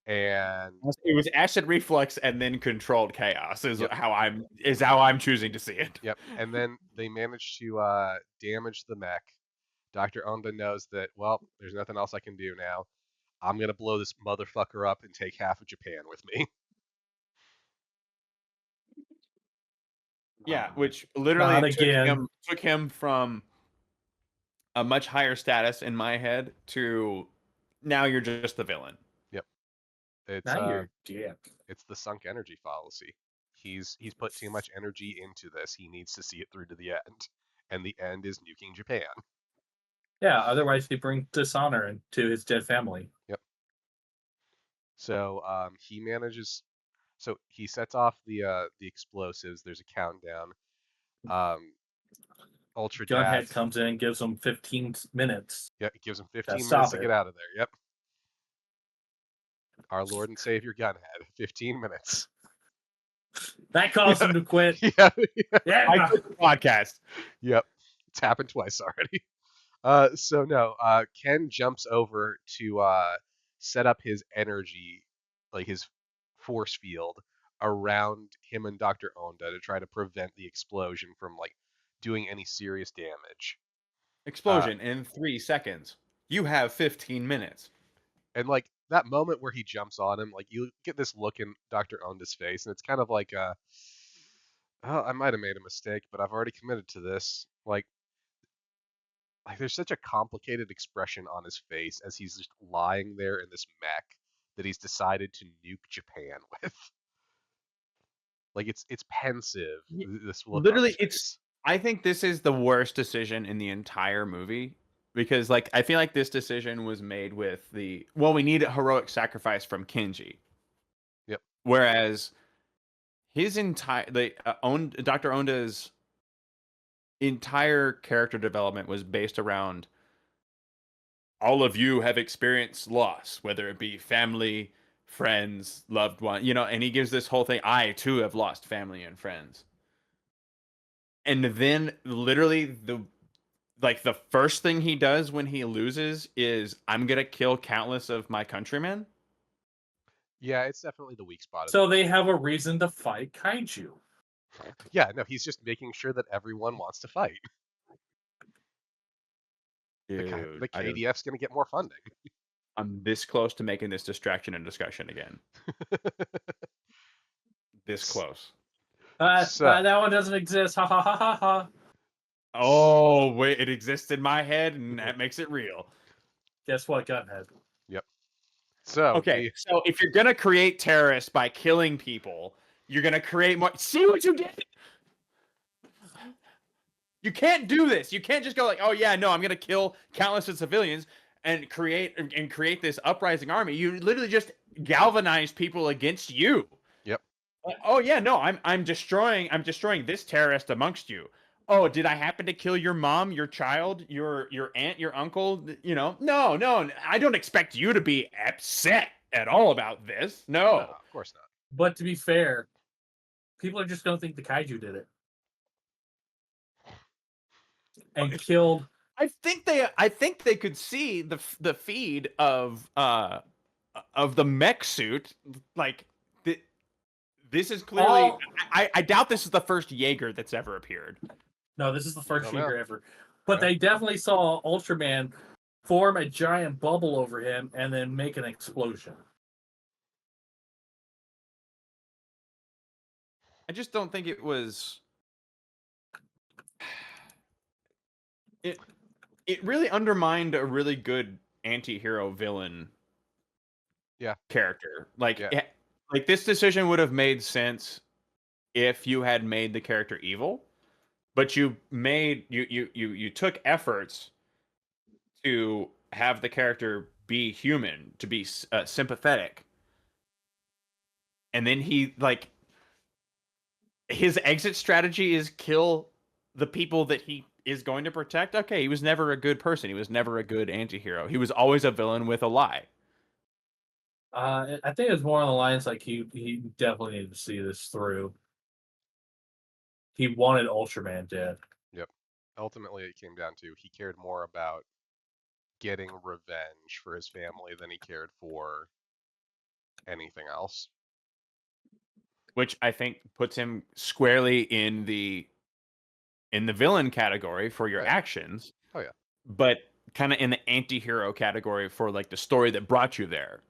and It was acid reflux and then controlled chaos. Is Yep. how I'm choosing to see it. yep. And then they manage to damage the mech. Dr. Onda knows that, well, there's nothing else I can do now. I'm gonna blow this motherfucker up and take half of Japan with me. Yeah, which literally Not again. took him from a much higher status in my head to now you're just the villain. It's Now you're a dick. it's the sunk energy fallacy. He's put too much energy into this. He needs to see it through to the end, and the end is nuking Japan. Yeah, otherwise they bring dishonor into his dead family. So he manages. So he sets off the explosives. There's a countdown. Ultra Gunhead Death. comes in and gives him 15 minutes. Yeah, it gives him 15 stop minutes to it. get out of there. Yep. Our Lord and Savior Gunhead. 15 minutes. That caused him to quit. Yeah. Yeah. Podcast. Yep. It's happened twice already. So no, Ken jumps over to set up his energy, like his force field around him and Dr. Onda to try to prevent the explosion from like doing any serious damage. Explosion in 3 seconds. You have 15 minutes. And like that moment where he jumps on him, like you get this look in Dr. Onda's face, and it's kind of like oh, I might have made a mistake, but I've already committed to this. Like there's such a complicated expression on his face as he's just lying there in this mech that he's decided to nuke Japan with. Like it's pensive. This look on his face. I think this is the worst decision in the entire movie because like I feel like this decision was made with we need a heroic sacrifice from Kenji. Yep. Whereas his entire Dr. Onda's entire character development was based around all of you have experienced loss, whether it be family, friends, loved one, and he gives this whole thing, I too have lost family and friends. And then literally the first thing he does when he loses is I'm going to kill countless of my countrymen. Yeah, it's definitely the weak spot. So they have a reason to fight kaiju. Yeah, no, he's just making sure that everyone wants to fight. Dude, the KDF's going to get more funding. I'm this close to making this distraction and discussion again. This close. That one doesn't exist. Ha ha ha ha ha. Oh, wait, it exists in my head, and that makes it real. Guess what, Gunhead? Yep. So okay, so if you're gonna create terrorists by killing people, you're gonna create more. See what you did? You can't do this. You can't just go like, oh yeah, no, I'm gonna kill countless of civilians and create this uprising army. You literally just galvanize people against you. Yep. Oh yeah, no, I'm destroying this terrorist amongst you. Oh, did I happen to kill your mom, your child, your aunt, your uncle? No, I don't expect you to be upset at all about this. No, of course not. But to be fair, people are just going to think the kaiju did it and killed. I think they could see the feed of the mech suit, like This is clearly. All- I doubt this is the first Jaeger that's ever appeared. No, this is the first don't know. Jaeger ever. But Yeah. they definitely saw Ultraman form a giant bubble over him and then make an explosion. I just don't think it was. It really undermined a really good anti-hero villain character. Like Yeah. like this decision would have made sense if you had made the character evil, but you took efforts to have the character be human, to be sympathetic. And then he like his exit strategy is kill the people that he is going to protect. Okay, he was never a good person. He was never a good anti-hero. He was always a villain with a lie. I think it was more on the lines like he definitely needed to see this through. He wanted Ultraman dead. Yep. Ultimately, it came down to he cared more about getting revenge for his family than he cared for anything else. Which I think puts him squarely in the villain category for your Right. actions. Oh yeah. But kind of in the anti-hero category for like the story that brought you there.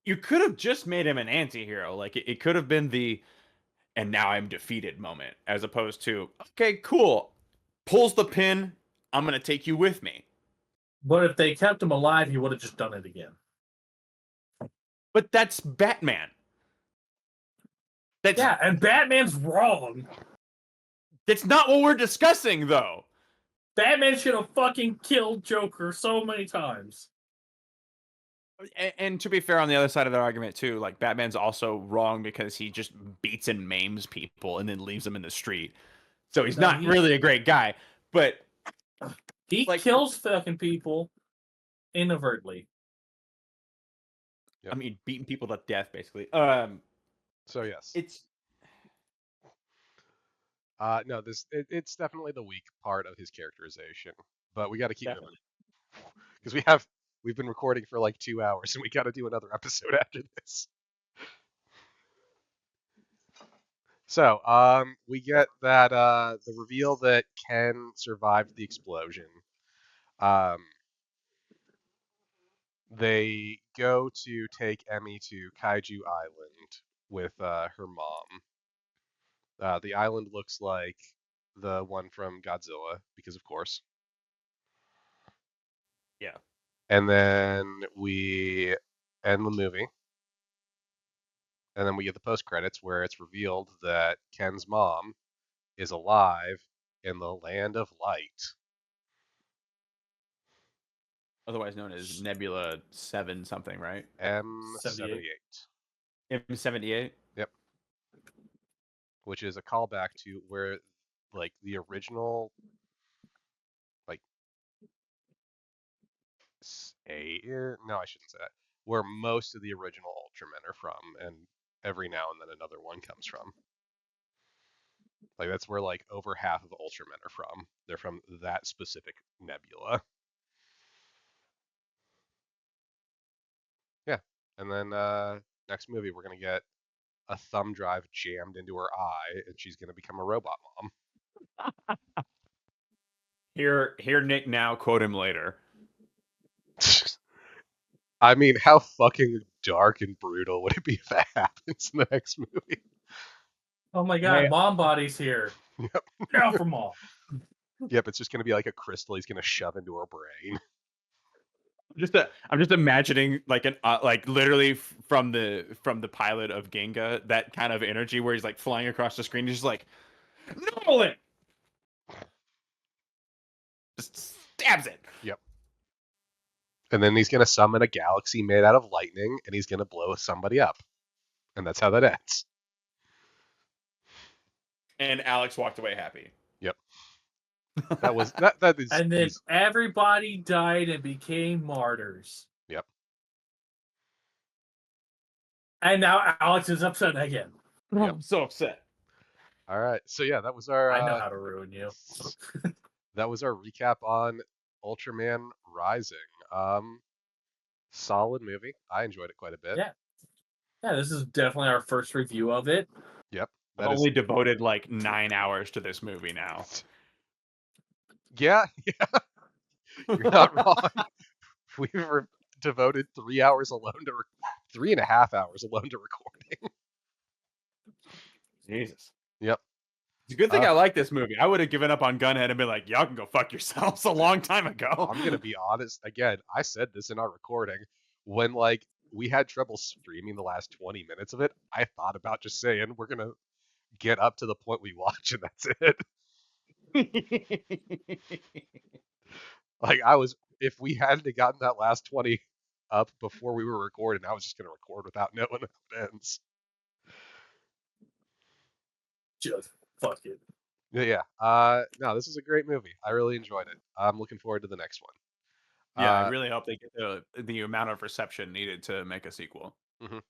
You could have just made him an anti-hero. Like it could have been the and now I'm defeated moment, as opposed to, okay, cool. Pulls the pin, I'm gonna take you with me. But if they kept him alive, he would have just done it again. But that's Batman. That's Yeah, and Batman's wrong. That's not what we're discussing, though. Batman should have fucking killed Joker so many times. And to be fair, on the other side of that argument too, like Batman's also wrong because he just beats and maims people and then leaves them in the street. So he's not really a great guy. But he like, kills fucking people inadvertently. I mean, beating people to death, basically. So yes, it's no, it's definitely the weak part of his characterization, but we got to keep moving because we've been recording for like 2 hours and we got to do another episode after this. So, we get that the reveal that Ken survived the explosion. They go to take Emmy to Kaiju Island with her mom. The island looks like the one from Godzilla, because of course. Yeah. And then we end the movie. And then we get the post credits where it's revealed that Ken's mom is alive in the land of light. Otherwise known as Nebula 7 something, right? M78. M78? Yep. Which is a callback to where, like, the original, like, no, I shouldn't say that. Where most of the original Ultramen are from, and every now and then another one comes from. Like, that's where, like, over half of Ultramen are from. They're from that specific nebula. Yeah. And then, next movie, we're going to get a thumb drive jammed into her eye, and she's going to become a robot mom. Hear Nick now, quote him later. I mean, how fucking dark and brutal would it be if that happens in the next movie? Oh my god, Mom Body's here. Yep. Now for Mom. Yep, it's just going to be like a crystal he's going to shove into her brain. I'm just imagining like like literally from the pilot of Ginga, that kind of energy where he's like flying across the screen. He's just like, Nolan, just stabs it. Yep. And then he's going to summon a galaxy made out of lightning, and he's going to blow somebody up. And that's how that ends. And Alex walked away happy. Yep. That is. And then everybody died and became martyrs. Yep. And now Alex is upset again. Yep. I'm so upset. All right. So yeah, that was our. I know how to ruin you. That was our recap on Ultraman Rising. Solid movie. I enjoyed it quite a bit. Yeah. Yeah, this is definitely our first review of it. Yep. I've That is. only devoted like 9 hours to this movie now. Yeah, you're not wrong. We've devoted 3 hours alone to 3.5 hours alone to recording. Jesus. Yep. It's a good thing Uh, I like this movie. I would have given up on Gunhead and been like, y'all can go fuck yourselves a long time ago. I'm gonna be honest. Again, I said this in our recording when like we had trouble streaming the last 20 minutes of it. I thought about just saying we're gonna get up to the point we watch and that's it. Like I was, if we hadn't gotten that last 20 up before we were recording, I was just gonna record without knowing how it ends. Just fuck it. Yeah. No, this is a great movie. I really enjoyed it. I'm looking forward to the next one. Yeah, I really hope they get the amount of reception needed to make a sequel. Mhm.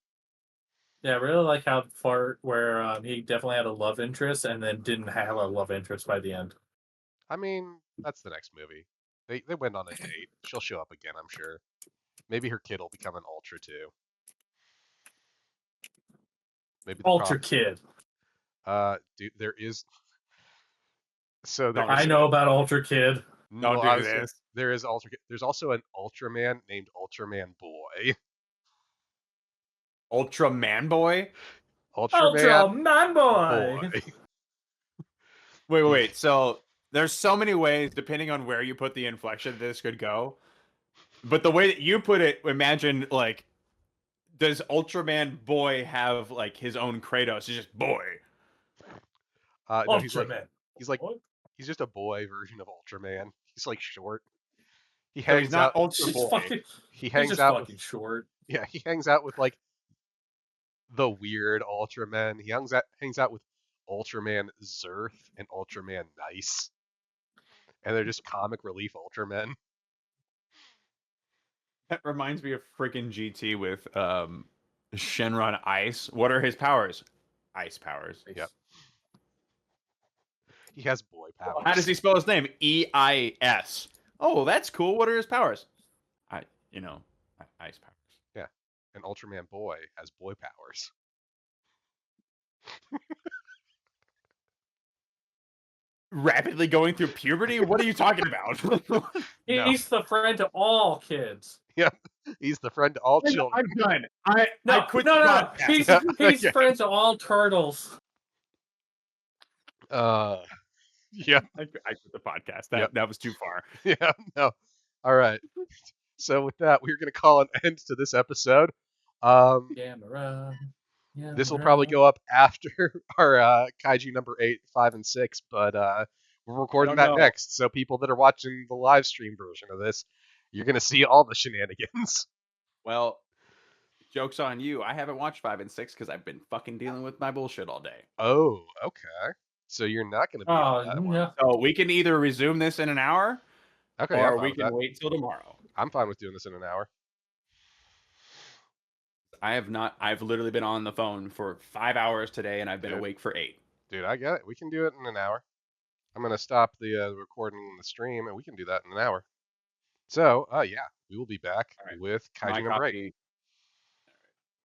Yeah, I really like how far where he definitely had a love interest and then didn't have a love interest by the end. I mean, that's the next movie. They went on a date. She'll show up again, I'm sure. Maybe her kid will become an Ultra too. Maybe the Ultra Kid. dude, there is. So there I is. know about Ultra Kid. Don't Well, do I was gonna, this. there is Ultra. There's also an Ultraman named Ultraman Boy. Ultra Man Boy? Ultraman Man Boy. Boy. Wait. So there's so many ways, depending on where you put the inflection, this could go. But the way that you put it, imagine like, does Ultraman Boy have like his own Kratos? He's just boy. No, he's like Ultraman. What? he's just a boy version of Ultraman. He's like short. He So he's hangs not out. Ultra He's Boy. fucking. He He's hangs just out with. fucking short. Yeah, he hangs out with like the weird Ultramen. He hangs out with Ultraman Zerth and Ultraman Nice, and they're just comic relief Ultramen. That reminds me of freaking GT with Shenron Ice. What are his powers? Ice powers. Yep. He has boy powers. How does he spell his name? EIS. Oh, that's cool. What are his powers? Ice powers. Yeah, and Ultraman Boy has boy powers. Rapidly going through puberty? What are you talking about? No. He's the friend to all kids. Yeah, he's the friend to all children. I'm done. I quit the No. podcast. He's Yeah. friend to all turtles. Yeah, I quit the podcast. Yep. That was too far. yeah, no. All right. So with that, we're gonna call an end to this episode. This will probably go up after our Kaiju number 8, 5, and 6, but we're recording that next. So people that are watching the live stream version of this, you're gonna see all the shenanigans. Well, joke's on you. I haven't watched 5 and 6 because I've been fucking dealing with my bullshit all day. Oh, okay. So you're not gonna be on that one. Yeah. So we can either resume this in an hour, Okay, or I'm fine we with can that. wait till tomorrow. I'm fine with doing this in an hour. I have not. I've literally been on the phone for 5 hours today, and I've been Dude. awake for 8. Dude, I get it. We can do it in an hour. I'm gonna stop the recording and the stream, and we can do that in an hour. So, yeah, we will be back All right. with My Kaiju number 8. copy